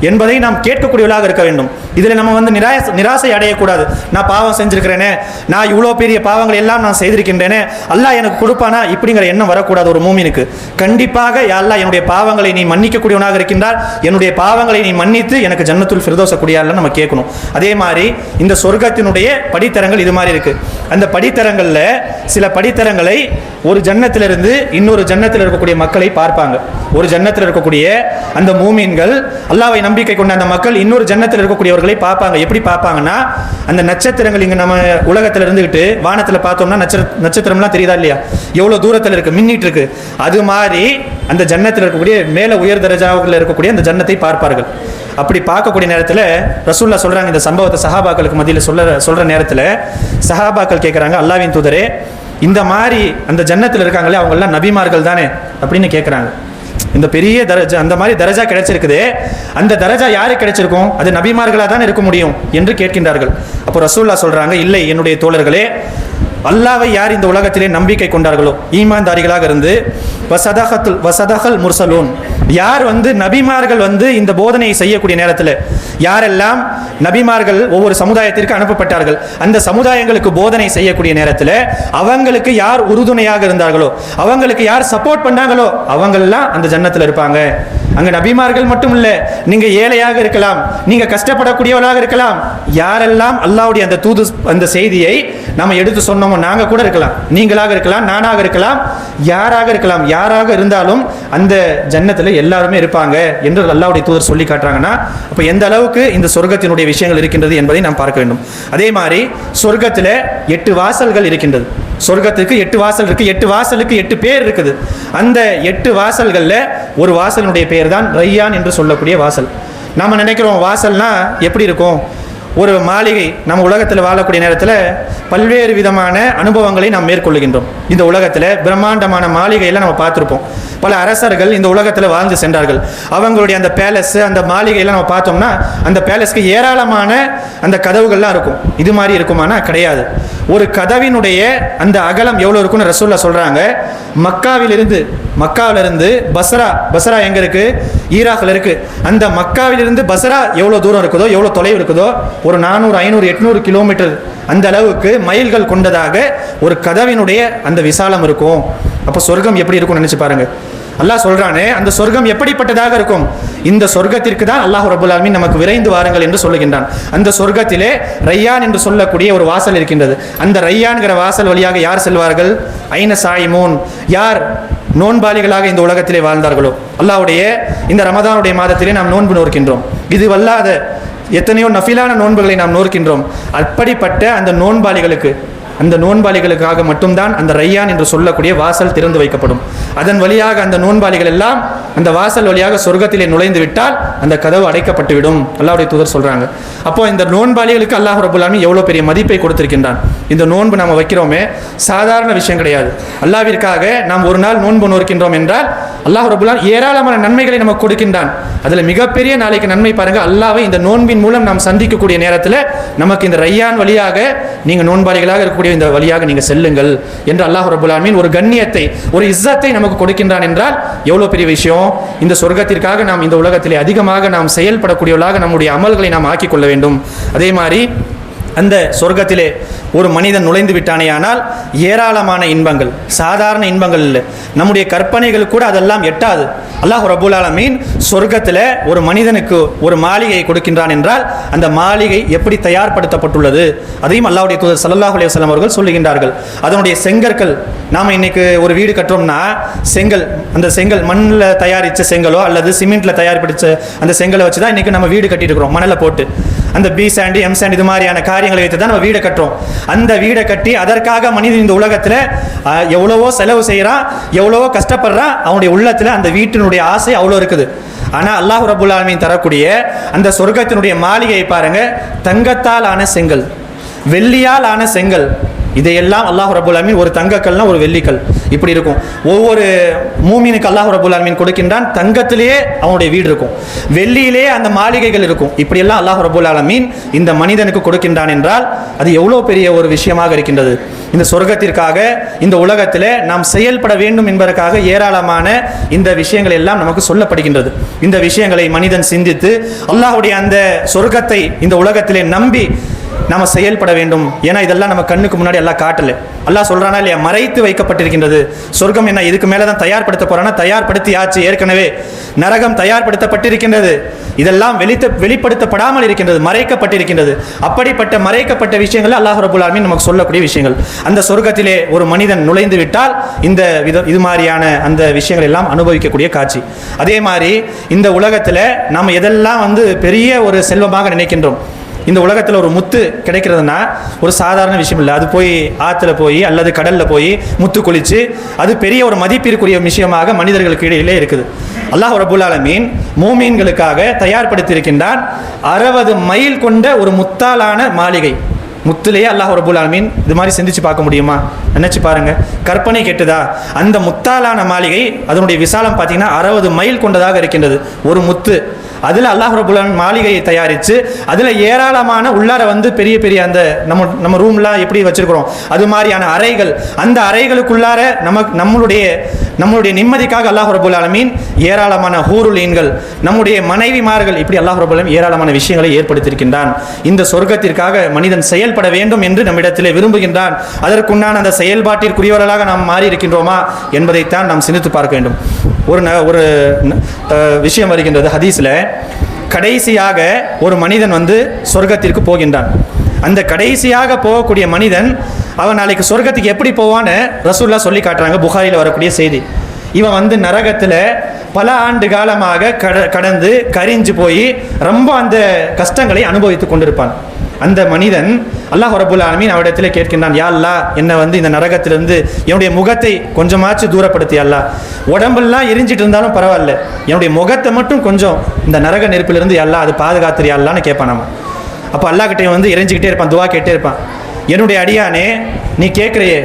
என்பதை நாம் கேட்கக்கூடியவர்களாக இருக்க வேண்டும். இதில் நம்ம வந்து நிராசை அடையக்கூடாது. நான் பாவம் செஞ்சிருக்கிறேனே, நான் இவ்வளோ பெரிய பாவங்கள் எல்லாம் நான் செய்திருக்கின்றேனே, அல்லாஹ் எனக்கு கொடுப்பானா இப்படிங்கிற எண்ணம் வரக்கூடாது ஒரு மூமினுக்கு. கண்டிப்பாக யா அல்லாஹ் என்னுடைய பாவங்களை நீ மன்னிக்கக்கூடியவனாக இருக்கின்றார், என்னுடைய பாவங்களை நீ மன்னித்து எனக்கு ஜன்னத்துல் ஃபிர்தௌஸ கூடியால நம்ம கேட்கணும். அதே மாதிரி இந்த சொர்க்கத்தினுடைய படித்தரங்கள் இது மாதிரி இருக்கு. அந்த படித்தரங்களில் சில படித்தரங்களை ஒரு ஜன்னத்திலிருந்து இன்னொரு ஜன்னத்தில் இருக்கக்கூடிய மக்களை பார்ப்பாங்க. ஒரு ஜன்னத்தில் இருக்கக்கூடிய அந்த மூமீன்கள், அல்லாஹ்வை நம்பிக்கை கொண்ட அந்த மக்கள் இன்னொரு ஜன்னத்தில் இருக்கக்கூடியவர்களை பார்ப்பாங்க. எப்படி பார்ப்பாங்கன்னா, அந்த நட்சத்திரங்கள் இங்கே நம்ம உலகத்தில் இருந்துகிட்டு வானத்தில் பார்த்தோம்னா நட்சத்திரம்லாம் தெரியுதா இல்லையா, எவ்வளோ தூரத்தில் இருக்கு, மின்னிட்டு இருக்கு. அது மாதிரி அந்த ஜன்னத்தில் இருக்கக்கூடிய மேலே உயர் தரஜாவில் இருக்கக்கூடிய அந்த ஜன்னத்தை பார்ப்பார்கள். அப்படி பார்க்கக்கூடிய நேரத்தில் ரசூலுல்லாஹ் சொல்றாங்க, இந்த சம்பவத்தை சஹாபாக்களுக்கு மத்தியில் சொல்ற நேரத்தில் சஹாபாக்கள் கேட்குறாங்க, அல்லாஹ்வின் தூதரே, இந்த மாதிரி அந்த ஜன்னத்தில் இருக்காங்களே அவங்கெல்லாம் நபிமார்கள் தானே அப்படின்னு கேட்குறாங்க. இந்த பெரிய தரஜா, அந்த மாதிரி தரஜா கிடைச்சிருக்குது, அந்த தரஜா யாருக்கு கிடைச்சிருக்கும், அது நபிமார்களாக தான் இருக்க முடியும் என்று கேட்கின்றார்கள். அப்போ ரசூலுல்லாஹ் சொல்றாங்க, இல்லை என்னுடைய தோழர்களே, அல்லாஹ்வை யார் இந்த உலகத்திலே நம்பிக்கை கொண்டார்களோ, ஈமான்தாரிகளாக இருந்து வசதகல் முர்சலூன், யார் வந்து நபிமார்கள் வந்து இந்த போதனையை செய்யக்கூடிய நேரத்தில், யாரெல்லாம் நபிமார்கள் ஒவ்வொரு சமுதாயத்திற்கு அனுப்பப்பட்டார்கள், அந்த சமுதாயங்களுக்கு போதனை செய்யக்கூடிய நேரத்தில் அவங்களுக்கு யார் உறுதுணையாக இருந்தார்களோ, அவங்களுக்கு யார் சப்போர்ட் பண்ணாங்களோ அவங்கெல்லாம் அந்த ஜன்னத்தில் இருப்பாங்க. அங்கே நபிமார்கள் மட்டும் இல்லை, நீங்க ஏழையாக இருக்கலாம், நீங்க கஷ்டப்படக்கூடியவர்களாக இருக்கலாம், யாரெல்லாம் அல்லாஹ்வுடைய அந்த தூது அந்த செய்தியை நாம எடுத்து சொன்னோமோ, நாங்க கூட இருக்கலாம், நீங்களாக இருக்கலாம், நானாக இருக்கலாம், யாராக இருந்தாலும் அந்த ஜன்னத்தில் எல்லாருமே இருப்பாங்க என்று அல்லாஹ்வுடைய தூதர் சொல்லி காட்டுறாங்கன்னா, அப்போ எந்த அளவுக்கு இந்த சொர்க்கத்தினுடைய விஷயங்கள் இருக்கின்றது என்பதை நாம் பார்க்க வேண்டும். அதே மாதிரி சொர்க்கத்தில் 8 வாசல்கள் இருக்கின்றது. சொர்க்கத்துக்கு 8 வாசல் இருக்கு, 8 வாசலுக்கு 8 பேர் இருக்குது. அந்த 8 வாசல்கள்ல ஒரு வாசலுடைய பேர் தான் ரையான் என்று சொல்லக்கூடிய வாசல். நாம நினைக்கிறோம் வாசல்னா எப்படி இருக்கும், ஒரு மாளிகை. நம்ம உலகத்தில் வாழக்கூடிய நேரத்தில் பல்வேறு விதமான அனுபவங்களை நாம் மேற்கொள்ளுகின்றோம். இந்த உலகத்தில் பிரம்மாண்டமான மாளிகையெல்லாம் நம்ம பார்த்துருப்போம். பல அரசர்கள் இந்த உலகத்தில் வாழ்ந்து சென்றார்கள். அவங்களுடைய அந்த பேலஸ், அந்த மாளிகையெல்லாம் நம்ம பார்த்தோம்னா அந்த பேலஸ்க்கு ஏராளமான அந்த கதவுகள்லாம் இருக்கும். இது மாதிரி இருக்குமானா கிடையாது. ஒரு கதவினுடைய அந்த அகலம் எவ்வளோ இருக்குன்னு ரசூலுல்லாஹ் சொல்கிறாங்க. மக்காவிலிருந்து பஸ்ரா எங்கே இருக்குது, ஈராக்கில் இருக்குது. அந்த மக்காவிலிருந்து பஸ்ரா எவ்வளோ தூரம் இருக்குதோ, எவ்வளோ தொலைவு இருக்குதோ, ஒரு 400, 500, 800 கிலோமீட்டர் அந்த அளவுக்கு மைல்கள் கொண்டதாக ஒரு கதவினுடைய அந்த விசாலம் இருக்கும். அப்போ சொர்க்கம் எப்படி இருக்கும்னு நினச்சி பாருங்க. அல்லாஹ் சொல்றானே, அந்த சொர்க்கம் எப்படிப்பட்டதாக இருக்கும். இந்த சொர்க்கத்திற்கு தான் அல்லாஹ் ரப்பல் ஆலமீன் நமக்கு விரைந்து வாருங்கள் என்று சொல்லுகின்றான். அந்த சொர்க்கத்திலே ரையான் என்று சொல்லக்கூடிய ஒரு வாசல் இருக்கின்றது. அந்த ரையான்கிற வாசல் வழியாக யார் செல்வார்கள், ஐன சாயிமூன், யார் நோன்பாளிகளாக இந்த உலகத்திலே வாழ்ந்தார்களோ. அல்லாஹ்வுடைய இந்த ரமதானுடைய மாதத்திலே நாம் நோன்பு நோக்கின்றோம். இது வல்லாத எத்தனையோ நஃபிலான நோன்புகளை நாம் நோக்கின்றோம். அப்படிப்பட்ட அந்த நோன்பாளிகளுக்காக மட்டும்தான் அந்த ரையான் என்று சொல்லக்கூடிய வாசல் திறந்து வைக்கப்படும். அதன் வழியாக அந்த நோன்பாளிகள் எல்லாம் அந்த வாசல் வழியாக சொர்க்கத்திலே நுழைந்து விட்டால் அந்த கதவு அடைக்கப்பட்டுவிடும் அல்லாஹ்வுடைய தூதர் சொல்றாங்க. அப்போ இந்த நோன்பாளிகளுக்கு அல்லாஹ் ரப்பல் ஆலமீன் எவ்வளோ பெரிய மதிப்பை கொடுத்திருக்கின்றான். இந்த நோன்பு நாம் வைக்கிறோமே சாதாரண விஷயம் கிடையாது. அல்லாஹ்விற்காக நாம் ஒரு நாள் நோன்பு நோக்கின்றோம் என்றால் அல்லாஹ் ரப்பல் ஆலமீன் ஏராளமான நன்மைகளை நமக்கு கொடுக்கின்றான். அதில் மிகப்பெரிய நாளைக்கு நன்மை பாருங்க, அல்லாஹ்வை இந்த நோன்பின் மூலம் நாம் சந்திக்கக்கூடிய நேரத்தில் நமக்கு இந்த ரையான் வழியாக நீங்கள் நோன்பாளிகளாக இருக்கக்கூடிய இந்த வழியாக நீங்கள் செல்லுங்கள் என்று அல்லாஹ் ரப்பல் ஆலமீன் ஒரு கண்ணியத்தை, ஒரு இஸ்ஸத்தை நமக்கு கொடுக்கின்றான் என்றால் எவ்வளோ பெரிய விஷயம். இந்த சொர்க்கத்திற்காக நாம் இந்த உலகத்திலே அதிகமாக நாம் செயல்படக்கூடியவர்களாக நம்முடைய அமல்களை நாம் ஆக்கிக் கொள்ள வேண்டும். அதே மாதிரி அந்த சொர்க்கத்திலே ஒரு மனிதன் நுழைந்து விட்டானேயானால் ஏராளமான இன்பங்கள், சாதாரண இன்பங்கள் இல்லை, நம்முடைய கற்பனைகள் கூட அதெல்லாம் எட்டாது. அல்லாஹ் ரப்பல் ஆலமீன் சொர்க்கத்தில் ஒரு மனிதனுக்கு ஒரு மாளிகையை கொடுக்கின்றான் என்றால் அந்த மாளிகை எப்படி தயார்படுத்தப்பட்டுள்ளது அதையும் அல்லாஹ்வுடைய தூதர் ஸல்லல்லாஹு அலைஹி வஸல்லம் அவர்கள் சொல்லுகின்றார்கள். அதனுடைய செங்கற்கள், நாம் இன்னைக்கு ஒரு வீடு கட்டுறோம்னா செங்கல், அந்த செங்கல் மண்ணில் தயாரித்த செங்கலோ அல்லது சிமெண்ட்டில் தயாரிப்பிடிச்ச அந்த செங்கலை வச்சு தான் இன்றைக்கி நம்ம வீடு கட்டிட்டு இருக்கிறோம். மணலை போட்டு அந்த பி சாண்டு, எம் சாண்டு இது மாதிரியான காரியங்களை வைத்து தான் நம்ம வீடை கட்டுறோம். அந்த வீடை கட்டி அதற்காக மனிதன் இந்த உலகத்தில் எவ்வளவோ செலவு செய்கிறான், எவ்வளவோ கஷ்டப்படுறான். அவனுடைய உள்ளத்தில் அந்த வீட்டினுடைய ஆசை அவ்வளோ இருக்குது. ஆனால் அல்லாஹ் ரப்பல் ஆலமீன் தரக்கூடிய அந்த சொர்க்கத்தினுடைய மாளிகையை பாருங்க, தங்கத்தால் ஆன செங்கல், வெள்ளியால் ஆன செங்கல், இதையெல்லாம் அல்லாஹ் ரப்பல் ஆலமீன், ஒரு தங்கக்கல்னா ஒரு வெள்ளிக்கல் இப்படி இருக்கும். ஒவ்வொரு மூமினுக்கு அல்லாஹ் ரப்பல் ஆலமீன் கொடுக்கின்றான். தங்கத்திலேயே அவனுடைய வீடு இருக்கும், வெள்ளியிலே அந்த மாளிகைகள் இருக்கும். இப்படியெல்லாம் அல்லாஹ் ரப்பல் ஆலமீன் இந்த மனிதனுக்கு கொடுக்கின்றான் என்றால் அது எவ்வளோ பெரிய ஒரு விஷயமாக இருக்கின்றது. இந்த சொர்க்கத்திற்காக இந்த உலகத்தில் நாம் செயல்பட வேண்டும் என்பதற்காக ஏராளமான இந்த விஷயங்கள் எல்லாம் நமக்கு சொல்லப்படுகின்றது. இந்த விஷயங்களை மனிதன் சிந்தித்து அல்லாஹ்வுடைய அந்த சொர்க்கத்தை இந்த உலகத்திலே நம்பி நம்ம செயல்பட வேண்டும். ஏன்னா இதெல்லாம் நம்ம கண்ணுக்கு முன்னாடி எல்லாம் காட்டல. அல்லாஹ் சொல்றானா இல்லையா, மறைத்து வைக்கப்பட்டிருக்கின்றது சொர்க்கம். என்ன இதுக்கு மேலே தான் தயார்படுத்த போறானா? தயார்படுத்தி ஆச்சு ஏற்கனவே. நரகம் தயார்படுத்தப்பட்டிருக்கின்றது. இதெல்லாம் வெளிப்படுத்தப்படாமல் இருக்கின்றது, மறைக்கப்பட்டிருக்கின்றது. அப்படிப்பட்ட மறைக்கப்பட்ட விஷயங்கள் அல்லாஹ் ரப்பல் ஆலமீன் நமக்கு சொல்லக்கூடிய விஷயங்கள். அந்த சொர்க்கத்திலே ஒரு மனிதன் நுழைந்து விட்டால் இந்த இது மாதிரியான அந்த விஷயங்கள் எல்லாம் அனுபவிக்கக்கூடிய காட்சி. அதே மாதிரி இந்த உலகத்தில் நாம் எதெல்லாம் பெரிய ஒரு செல்வமாக நினைக்கின்றோம். இந்த உலகத்தில் ஒரு முத்து கிடைக்கிறதுனா ஒரு சாதாரண விஷயம் இல்லை. அது போய் ஆற்றுல போய் அல்லது கடலில் போய் முத்து குளித்து அது பெரிய ஒரு மதிப்பிற்குரிய விஷயமாக மனிதர்களுக்கு இடையிலே இருக்குது. அல்லாஹ் ரப்பல் ஆலமீன் மூமீன்களுக்காக தயார்படுத்தியிருக்கின்றான் 60 மைல் கொண்ட ஒரு முத்தாலான மாளிகை. முத்துலேயே அல்லாஹ் ரப்பல் ஆலமீன் இது மாதிரி சிந்திச்சு பார்க்க முடியுமா? நினைச்சு பாருங்க, கற்பனை கெட்டுதா? அந்த முத்தாலான மாளிகை அதனுடைய விசாலம் பார்த்தீங்கன்னா 60 மைல் கொண்டதாக இருக்கின்றது. ஒரு முத்து அதில் அல்லாஹ் ரப்பல் ஆலமீன் மாளிகையை தயாரித்து அதில் ஏராளமான உள்ளார பெரிய பெரிய அந்த நம்ம ரூம்லாம் எப்படி வச்சிருக்கிறோம் அது மாதிரியான அறைகள், அந்த அறைகளுக்குள்ளார நம்மளுடைய நிம்மதிக்காக அல்லாஹ் ரப்பல் ஆலமீன் ஏராளமான ஹூருலீன்கள், நம்முடைய மனைவிமார்கள், இப்படி அல்லாஹ் ரப்பல் ஆலமீன் ஏராளமான விஷயங்களை ஏற்படுத்தியிருக்கின்றான். இந்த சொர்க்கத்திற்காக மனிதன் செயல்பட வேண்டும் என்று நம்மிடத்தில் விரும்புகின்றான். அதற்குண்டான அந்த செயல்பாட்டிற்குரியவர்களாக நாம் மாறி இருக்கின்றோமா என்பதைத்தான் நாம் சிந்தித்து பார்க்க வேண்டும். ஒரு விஷயம் வருகின்றது ஹதீஸில். கடைசியாக ஒரு மனிதன் சொர்க்கத்திற்கு போகின்றான். அந்த கடைசியாக போகக்கூடிய மனிதன் அவன் நாளைக்கு சொர்க்கத்துக்கு எப்படி போவான்னு ரசூலுல்லாஹ் சொல்லி காட்டுறாங்க. புகாரியில் வரக்கூடிய செய்தி. இவன் நரகத்தில் பல ஆண்டு காலமாக கடந்து கரிஞ்சு போய் ரொம்ப அந்த கஷ்டங்களை அனுபவித்து கொண்டிருப்பான். அந்த மனிதன் அல்லாஹ் ரப்பல் ஆலமீன் அவரிடத்தில் கேட்கின்றான், யா அல்லாஹ், என்னை இந்த நரகத்திலிருந்து என்னுடைய முகத்தை கொஞ்சமாச்சும் தூரப்படுத்தி, அல்லாஹ் உடம்பெல்லாம் எரிஞ்சிட்டு இருந்தாலும் பரவாயில்ல, என்னுடைய முகத்தை மட்டும் கொஞ்சம் இந்த நரக நெருப்பிலிருந்து அல்லாஹ் அது பாதுகாத்துறியா அல்லான்னு கேட்பான். நம்ம அப்போ அல்லாஹ் கிட்டே எரிஞ்சிக்கிட்டே இருப்பான், துவா கேட்டே இருப்பான். என்னுடைய அடியானே, நீ கேட்குறையே,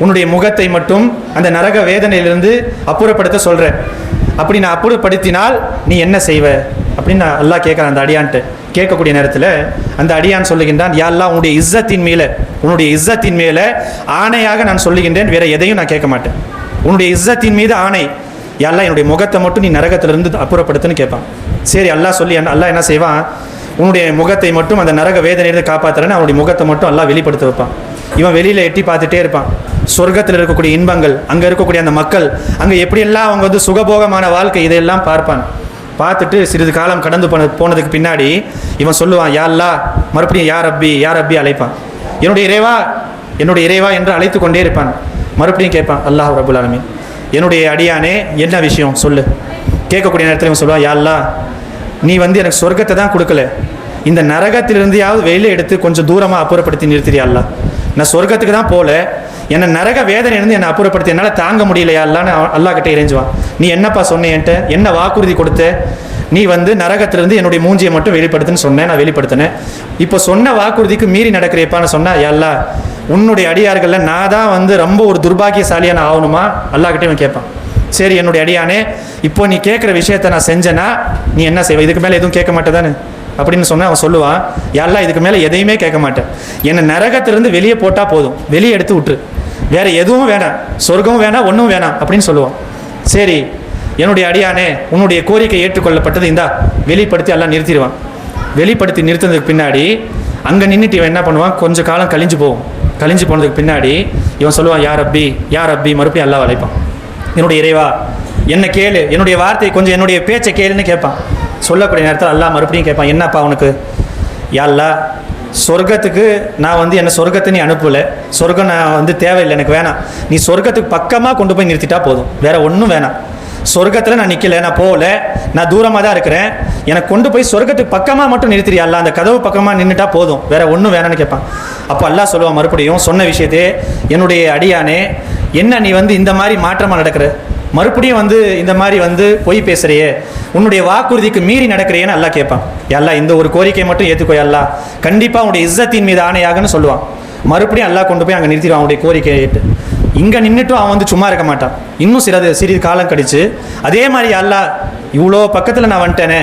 உன்னுடைய முகத்தை மட்டும் அந்த நரக வேதனையிலிருந்து அப்புறப்படுத்த சொல்கிற, அப்படி நான் அப்புறப்படுத்தினால் நீ என்ன செய்வ அப்படின்னு நான் அல்லாஹ் கேட்குறேன் அந்த அடியான்ட்டு. கேட்கக்கூடிய நேரத்தில் அந்த அடியான் சொல்லுகின்றான், யா அல்லாஹ், உன்னுடைய இஸ்ஸத்தின் மேலே ஆணையாக நான் சொல்லுகின்றேன், வேற எதையும் நான் கேட்க மாட்டேன். உன்னுடைய இஸ்ஸத்தின் மீது ஆணை, யா அல்லாஹ், என்னுடைய முகத்தை மட்டும் நீ நரகத்திலிருந்து அப்புறப்படுத்துன்னு கேட்பான். சரி, அல்லாஹ் சொல்லி அல்லாஹ் என்ன செய்வான், உன்னுடைய முகத்தை மட்டும் அந்த நரக வேதனையிலிருந்து காப்பாற்றுறேன்னு அவனுடைய முகத்தை மட்டும் அல்லாஹ் வெளிப்படுத்த வைப்பான். இவன் வெளியில் எட்டி பார்த்துட்டே இருப்பான். சொர்க்கத்தில் இருக்கக்கூடிய இன்பங்கள், அங்கே இருக்கக்கூடிய அந்த மக்கள், அங்கே எப்படியெல்லாம் அவங்க சுகபோகமான வாழ்க்கை, இதையெல்லாம் பார்ப்பான். பார்த்துட்டு சிறிது காலம் கடந்து போனதுக்கு பின்னாடி இவன் சொல்லுவான், யா அல்லாஹ், மறுபடியும் யா ரப்பி அழைப்பான். என்னுடைய இறைவா என்று அழைத்து கொண்டே இருப்பான். மறுபடியும் கேட்பான், அல்லாஹ் ரப்பல் ஆலமீன், என்னுடைய அடியானே என்ன விஷயம் சொல்லு. கேட்கக்கூடிய நேரத்தில் இவன் சொல்லுவான், யா அல்லாஹ், நீ எனக்கு சொர்க்கத்தை தான் கொடுக்கல, இந்த நரகத்திலிருந்தையாவது வெளியில் எடுத்து கொஞ்சம் தூரமாக அப்புறப்படுத்தி நிறுத்தியா அல்லாஹ். நான் சொர்க்கத்துக்கு தான் போகல, என்னை நரக வேதனையிலிருந்து என்னை அப்புறப்படுத்தி என்னால் தாங்க முடியலையா அல்லான்னு அல்லாஹ் கிட்டே இறைஞ்சுவான். நீ என்னப்பா சொன்னேன்ட்ட, என்ன வாக்குறுதி கொடுத்த, நீ நரகத்திலிருந்து என்னுடைய மூஞ்சியை மட்டும் வெளிப்படுத்துன்னு சொன்னேன், நான் வெளிப்படுத்தினேன். இப்போ சொன்ன வாக்குறுதிக்கு மீறி நடக்கிறப்பான்னு சொன்னால், யா உன்னுடைய அடியார்களில் நான் தான் ரொம்ப ஒரு துர்பாகியசாலியான ஆகணுமா அல்லாஹ் கிட்டே இவன் கேட்பான். சரி, என்னுடைய அடியானே, இப்போ நீ கேட்குற விஷயத்தை நான் செஞ்சேன்னா நீ என்ன செய்வ, இதுக்கு மேலே எதுவும் கேட்க மாட்டேதானே அப்படின்னு சொன்னால் அவன் சொல்லுவான், யா அல்லாஹ், இதுக்கு மேலே எதையுமே கேட்க மாட்டேன், என்னை நரகத்திலிருந்து வெளியே போட்டால் போதும், வெளியே எடுத்து விட்டுரு, வேறு எதுவும் வேணாம், சொர்க்கமும் வேணாம், ஒன்றும் வேணாம் அப்படின்னு சொல்லுவான். சரி, என்னுடைய அடியானே, உன்னுடைய கோரிக்கை ஏற்றுக்கொள்ளப்பட்டது, இந்தா வெளிப்படுத்தி எல்லாம் நிறுத்திடுவான். வெளிப்படுத்தி நிறுத்தினதுக்கு பின்னாடி அங்கே நின்றுட்டு இவன் என்ன பண்ணுவான், கொஞ்சம் காலம் கழிஞ்சு போனதுக்கு பின்னாடி இவன் சொல்லுவான், யா ரப்பி, மறுபடியும் அல்லாஹ் அழைப்பான். என்னுடைய இறைவா, என்ன கேளு, என்னுடைய வார்த்தை கொஞ்சம், என்னுடைய பேச்சை கேளுன்னு கேட்பான். சொல்லக்கூடிய நேரத்தில் அல்லாஹ் மறுபடியும் கேட்பான், என்னப்பா உனக்கு, யா அல்லாஹ், சொர்க்கத்துக்கு நான் என்னை சொர்க்கத்தை நீ அனுப்பலை, சொர்க்கம் நான் தேவையில்லை, எனக்கு வேணாம், நீ சொர்க்கத்துக்கு பக்கமாக கொண்டு போய் நிறுத்திட்டா போதும், வேற ஒன்றும் வேணாம். சொர்க்கத்தில் நான் நிற்கலை, நான் போகல, நான் தூரமாக தான் இருக்கிறேன், எனக்கு கொண்டு போய் சொர்க்கத்துக்கு பக்கமாக மட்டும் நிறுத்தியா அல்லாஹ், அந்த கதவு பக்கமாக நின்றுட்டா போதும், வேற ஒன்றும் வேணான்னு கேட்பான். அப்போ அல்லாஹ் சொல்லுவான் மறுபடியும் சொன்ன விஷயத்தே, என்னுடைய அடியானே, என்ன நீ இந்த மாதிரி மாற்றமாக நடக்கிற, மறுபடியும் இந்த மாதிரி பொய் பேசுறியே, உன்னுடைய வாக்குறுதிக்கு மீறி நடக்கிறியேன்னு அல்லாஹ் கேட்பான். அல்லாஹ், இந்த ஒரு கோரிக்கை மட்டும் ஏற்றுக்கோ அல்லாஹ், கண்டிப்பாக உன்னுடைய இஸ்ஸத்தின் மீது ஆணையாகன்னு சொல்லுவான். மறுபடியும் அல்லாஹ் கொண்டு போய் அங்கே நிறுத்திடுவான் அவனுடைய கோரிக்கையை கேட்டு. இங்கே நின்றுட்டும் அவன் வந்து சும்மா இருக்க மாட்டான். இன்னும் சிறிது காலம் கழிச்சு அதே மாதிரி அல்லாஹ் இவ்வளோ பக்கத்தில் நான் வந்துட்டேனே,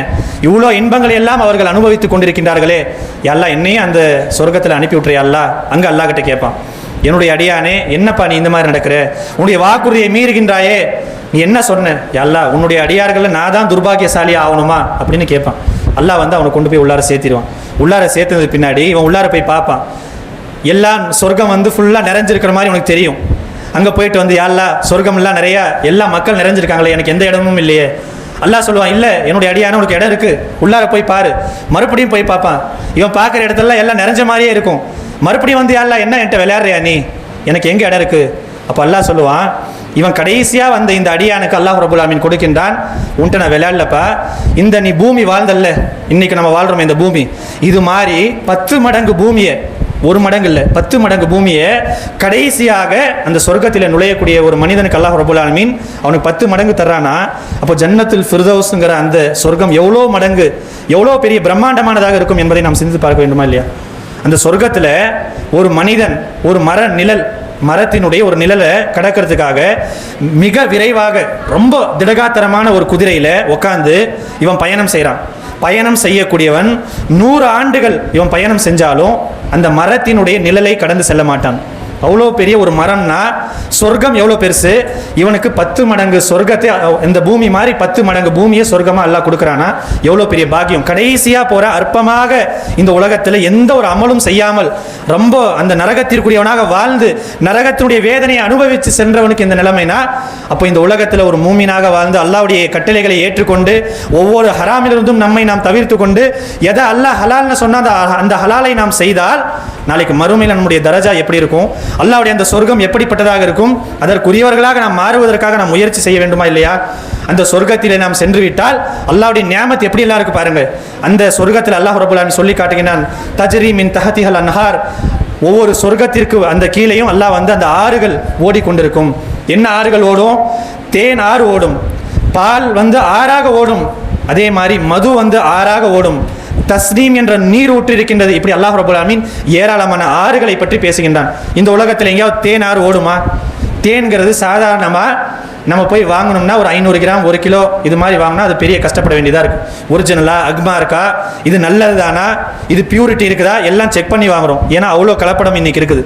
இவ்வளோ இன்பங்களை எல்லாம் அவர்கள் அனுபவித்து கொண்டிருக்கின்றார்களே, அல்லாஹ் என்னையும் அந்த சொர்க்கத்தில் அனுப்பி விட்டுறே அல்லாஹ். அங்கே அல்லாஹ் கிட்ட கேட்பான், என்னுடைய அடியானே என்னப்பா நீ இந்த மாதிரி நடக்கிற, உன்னுடைய வாக்குறுதியை மீறுகின்றாயே, நீ என்ன சொன்ன அல்லாஹ், உன்னுடைய அடியார்களில் நான் தான் துர்பாகியசாலி ஆகணுமா அப்படின்னு கேட்பான். அல்லாஹ் வந்து அவனை கொண்டு போய் உள்ளார சேர்த்திடுவான். உள்ளார சேர்த்தது பின்னாடி இவன் உள்ளார போய் பார்ப்பான். எல்லாம் சொர்க்கம் வந்து ஃபுல்லாக நிறைஞ்சிருக்கிற மாதிரி உனக்கு தெரியும். அங்கே போயிட்டு வந்து அல்லாஹ் சொர்க்கம்லாம் நிறையா எல்லா மக்கள் நிறைஞ்சிருக்காங்களே, எனக்கு எந்த இடமும் இல்லையே. அல்லாஹ் சொல்லுவான், இல்லை என்னுடைய அடியான உனக்கு இடம் இருக்குது, உள்ளார போய் பாரு. மறுபடியும் போய் பார்ப்பான். இவன் பார்க்குற இடத்துல எல்லாம் நிறைஞ்ச மாதிரியே இருக்கும். மறுபடியும் வந்து அல்லாஹ் என்ன என்கிட்ட விளையாடுறியா நீ, எனக்கு எங்கே இடம் இருக்குது? அப்போ அல்லாஹ் சொல்லுவான், இவன் கடைசியாக வந்த இந்த அடியானுக்கு அல்லாஹ் ரப்பல் ஆலமீன் கொடுக்கின்றான், உன்ட்ட நான் விளையாடலப்பா, இந்த நீ பூமி வாழ்ந்தல்ல, இன்னைக்கு நம்ம வாழ்கிறோம் இந்த பூமி, இது மாதிரி 10 மடங்கு பூமியை, 1 மடங்கு இல்லை 10 மடங்கு பூமியை கடைசியாக அந்த சொர்க்கத்தில் நுழையக்கூடிய ஒரு மனிதனுக்கு அல்லாஹ் ரப்பல் ஆலமீன் அவனுக்கு 10 மடங்கு தர்றானா, அப்போ ஜன்னத்துல் ஃபிர்தௌஸ்ங்கிற அந்த சொர்க்கம் எவ்வளோ மடங்கு, எவ்வளோ பெரிய பிரம்மாண்டமானதாக இருக்கும் என்பதை நாம் சிந்தித்து பார்க்க வேண்டுமா இல்லையா? அந்த சொர்க்கத்தில் ஒரு மனிதன் ஒரு மரத்தினுடைய ஒரு நிழலை கடக்கிறதுக்காக மிக விரைவாக ரொம்ப திடகாத்திரமான ஒரு குதிரையில் உட்காந்து இவன் பயணம் செய்கிறான். பயணம் செய்யக்கூடியவன் 100 ஆண்டுகள் இவன் பயணம் செஞ்சாலும் அந்த மரத்தினுடைய நிழலை கடந்து செல்ல மாட்டான். அவ்வளோ பெரிய ஒரு மரம்னா சொர்க்கம் எவ்வளோ பெருசு, இவனுக்கு 10 மடங்கு சொர்க்கத்தை, இந்த பூமி மாதிரி 10 மடங்கு பூமியை சொர்க்கமாக அல்லாஹ் கொடுக்குறானா, எவ்வளோ பெரிய பாக்கியம். கடைசியாக போகிற அற்பமாக இந்த உலகத்தில் எந்த ஒரு அமலும் செய்யாமல் ரொம்ப அந்த நரகத்திற்குரியவனாக வாழ்ந்து நரகத்தினுடைய வேதனையை அனுபவித்து சென்றவனுக்கு இந்த நிலைமைனா, அப்போ இந்த உலகத்தில் ஒரு மூமினாக வாழ்ந்து அல்லாஹ்வுடைய கட்டளைகளை ஏற்றுக்கொண்டு ஒவ்வொரு ஹராமிலிருந்தும் நம்மை நாம் தவிர்த்து கொண்டு எதை அல்லாஹ் ஹலால்னு சொன்னால் அந்த ஹலாலை நாம் செய்தால் நாளைக்கு மறுமையில் நம்முடைய தரஜா எப்படி இருக்கும், அல்லாஹ்வுடைய அந்த சொர்க்கம் எப்படிப்பட்டதாக இருக்கும், அதற்குரியவர்களாக நாம் மாறுவதற்காக நாம் முயற்சி செய்ய வேண்டுமா இல்லையா? அந்த சொர்க்கத்திலே நாம் சென்று விட்டால் அல்லாஹ்வுடைய நியாமத் எப்படி எல்லாம் இருக்கு பாருங்க. அந்த சொர்க்கத்தில் அல்லாஹ் ரப்பல் ஆலமீன் சொல்லி காட்டுகிறான், தஜ்ரி மின் தஹதிஹல் அன்ஹார், ஒவ்வொரு சொர்க்கத்திற்கு அந்த கீழேயும் அல்லாஹ் வந்து அந்த ஆறுகள் ஓடிக்கொண்டிருக்கும். என்ன ஆறுகள் ஓடும்? தேன் ஆறு ஓடும், பால் வந்து ஆறாக ஓடும், அதே மாதிரி மது வந்து ஆறாக ஓடும், தஸ்னீம் என்ற நீர் ஊற்று இருக்கின்றது. இப்படி அல்லாஹ் ரப்பல் ஆலமீன் ஏராளமான ஆறுகளை பற்றி பேசுகின்றான். இந்த உலகத்தில் எங்கேயாவது தேன் ஆறு ஓடுமா? தேன்கிறது சாதாரணமாக நம்ம போய் வாங்கணும்னா ஒரு 500 கிராம் 1 கிலோ இது மாதிரி வாங்கினா அது பெரிய கஷ்டப்பட வேண்டியதாக இருக்குது. ஒரிஜினலா அக்மா இருக்கா, இது நல்லது தானா, இது பியூரிட்டி இருக்குதா, எல்லாம் செக் பண்ணி வாங்குகிறோம். ஏன்னா அவ்வளோ கலப்படம் இன்னைக்கு இருக்குது.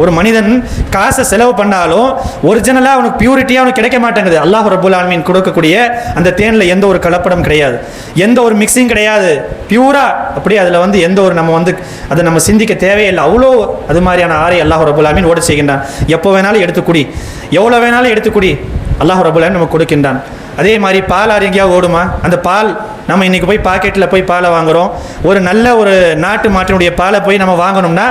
ஒரு மனிதன் காசை செலவு பண்ணாலும் ஒரிஜினலாக அவனுக்கு பியூரிட்டியாக அவனுக்கு கிடைக்க மாட்டேங்குது. அல்லாஹ் ரப்பல் ஆலமீன் கொடுக்கக்கூடிய அந்த தேனில் எந்த ஒரு கலப்படம் கிடையாது, எந்த ஒரு மிக்சிங் கிடையாது, பியூரா அப்படி அதில் வந்து எந்த ஒரு நம்ம வந்து அதை நம்ம சிந்திக்க தேவையில்லை. அவ்வளோ அது மாதிரியான ஆறை அல்லாஹ் ரப்பல் ஆலமீன் ஓட செய்கின்றான். எப்போ வேணாலும் எடுத்துக்குடி, எவ்வளோ வேணாலும் எடுத்துக்குடி, அல்லாஹ் ரப்பல் ஆலமீன் நமக்கு கொடுக்கின்றான். அதே மாதிரி பால் ஆறு எங்கேயாவது ஓடுமா? அந்த பால் நம்ம இன்றைக்கி போய் பாக்கெட்டில் போய் பாலை வாங்குகிறோம். ஒரு நல்ல ஒரு நாட்டு மாட்டினுடைய பாலை போய் நம்ம வாங்கணும்னா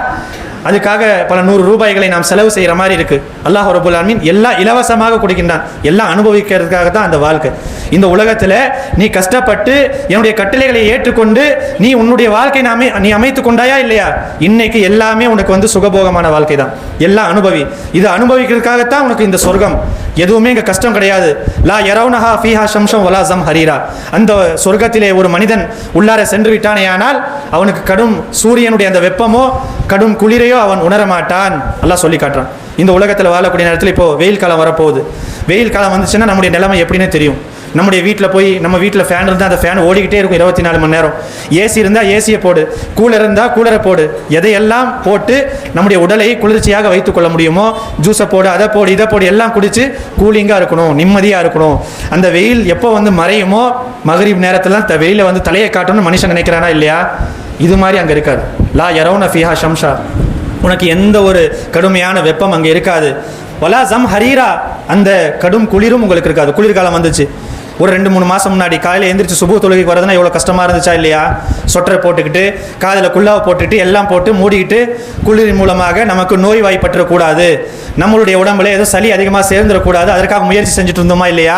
அதுக்காக பல 100 ரூபாய்களை நாம் செலவு செய்கிற மாதிரி இருக்குது. அல்லாஹ் ரப்பல் ஆலமீன் எல்லாம் இலவசமாக கொடுக்கின்றான். எல்லாம் அனுபவிக்கிறதுக்காக தான் அந்த வாழ்க்கை. இந்த உலகத்தில் நீ கஷ்டப்பட்டு என்னுடைய கட்டளைகளை ஏற்றுக்கொண்டு நீ உன்னுடைய வாழ்க்கை நீ அமைத்து கொண்டாயா இல்லையா? இன்னைக்கு எல்லாமே உனக்கு வந்து சுகபோகமான வாழ்க்கை தான். எல்லாம் அனுபவி. இது அனுபவிக்கிறதுக்காகத்தான் உனக்கு இந்த சொர்க்கம். எதுவுமே இங்கே கஷ்டம் கிடையாது. லா யரவுனஹா ஃபீஹா ஷம்ஷம் வலா ஜம் ஹரீரா. அந்த சொர்க்கத்திலே ஒரு மனிதன் உள்ளார சென்று விட்டானே ஆனால் அவனுக்கு கடும் சூரியனுடைய அந்த வெப்பமோ கடும் குளிரையோ அவன் உணரமாட்டான். அல்லாஹ் சொல்லி காட்டுறான். இந்த உலகத்தில் வாழக்கூடிய நேரத்தில் இப்போ வெயில் காலம் வரப்போகுது. வெயில் காலம் வந்துச்சுன்னா நம்முடைய நிலைமை எப்படின்னு தெரியும். நம்முடைய வீட்டில் போய் நம்ம வீட்டில் ஃபேன் இருந்தால் அந்த ஃபேன் ஓடிக்கிட்டே இருக்கும் 24 மணி நேரம். ஏசி இருந்தால் ஏசியை போடு, கூலர் இருந்தால் கூலரை போடு, எதையெல்லாம் போட்டு நம்முடைய உடலை குளிர்ச்சியாக வைத்துக்கொள்ள முடியுமோ ஜூஸை போடு, அதை போடு, இதை போடு, எல்லாம் குடித்து கூலிங்காக இருக்கணும், நிம்மதியாக இருக்கணும். அந்த வெயில் எப்போ வந்து மறையுமோ மகரிப் நேரத்தில் தான் வெயிலில் வந்து தலையை காட்டணும்னு மனுஷன் நினைக்கிறானா இல்லையா? இது மாதிரி அங்கே இருக்காது. லா யரவுன ஃபீஹா ஷம்ஷா, உனக்கு எந்த ஒரு கடுமையான வெப்பம் அங்கே இருக்காது. வலா ஜம் ஹரீரா, அந்த கடும் குளிரும் உங்களுக்கு இருக்காது. குளிர்காலம் வந்துச்சு ஒரு 2-3 மாதம் முன்னாடி காலையில் எழுந்திரிச்சு சுபு தொழுகைக்கு வரதுன்னா எவ்வளோ கஷ்டமாக இருந்துச்சா இல்லையா? சொட்டரை போட்டுக்கிட்டு காதில் குல்லாவை போட்டுக்கிட்டு எல்லாம் போட்டு மூடிக்கிட்டு குளிரின் மூலமாக நமக்கு நோய் வாய்ப்பற்றக்கூடாது, நம்மளுடைய உடம்புல ஏதோ சளி அதிகமாக சேர்ந்துடக்கூடாது, அதற்காக முயற்சி செஞ்சுட்டு இருந்தோமா இல்லையா?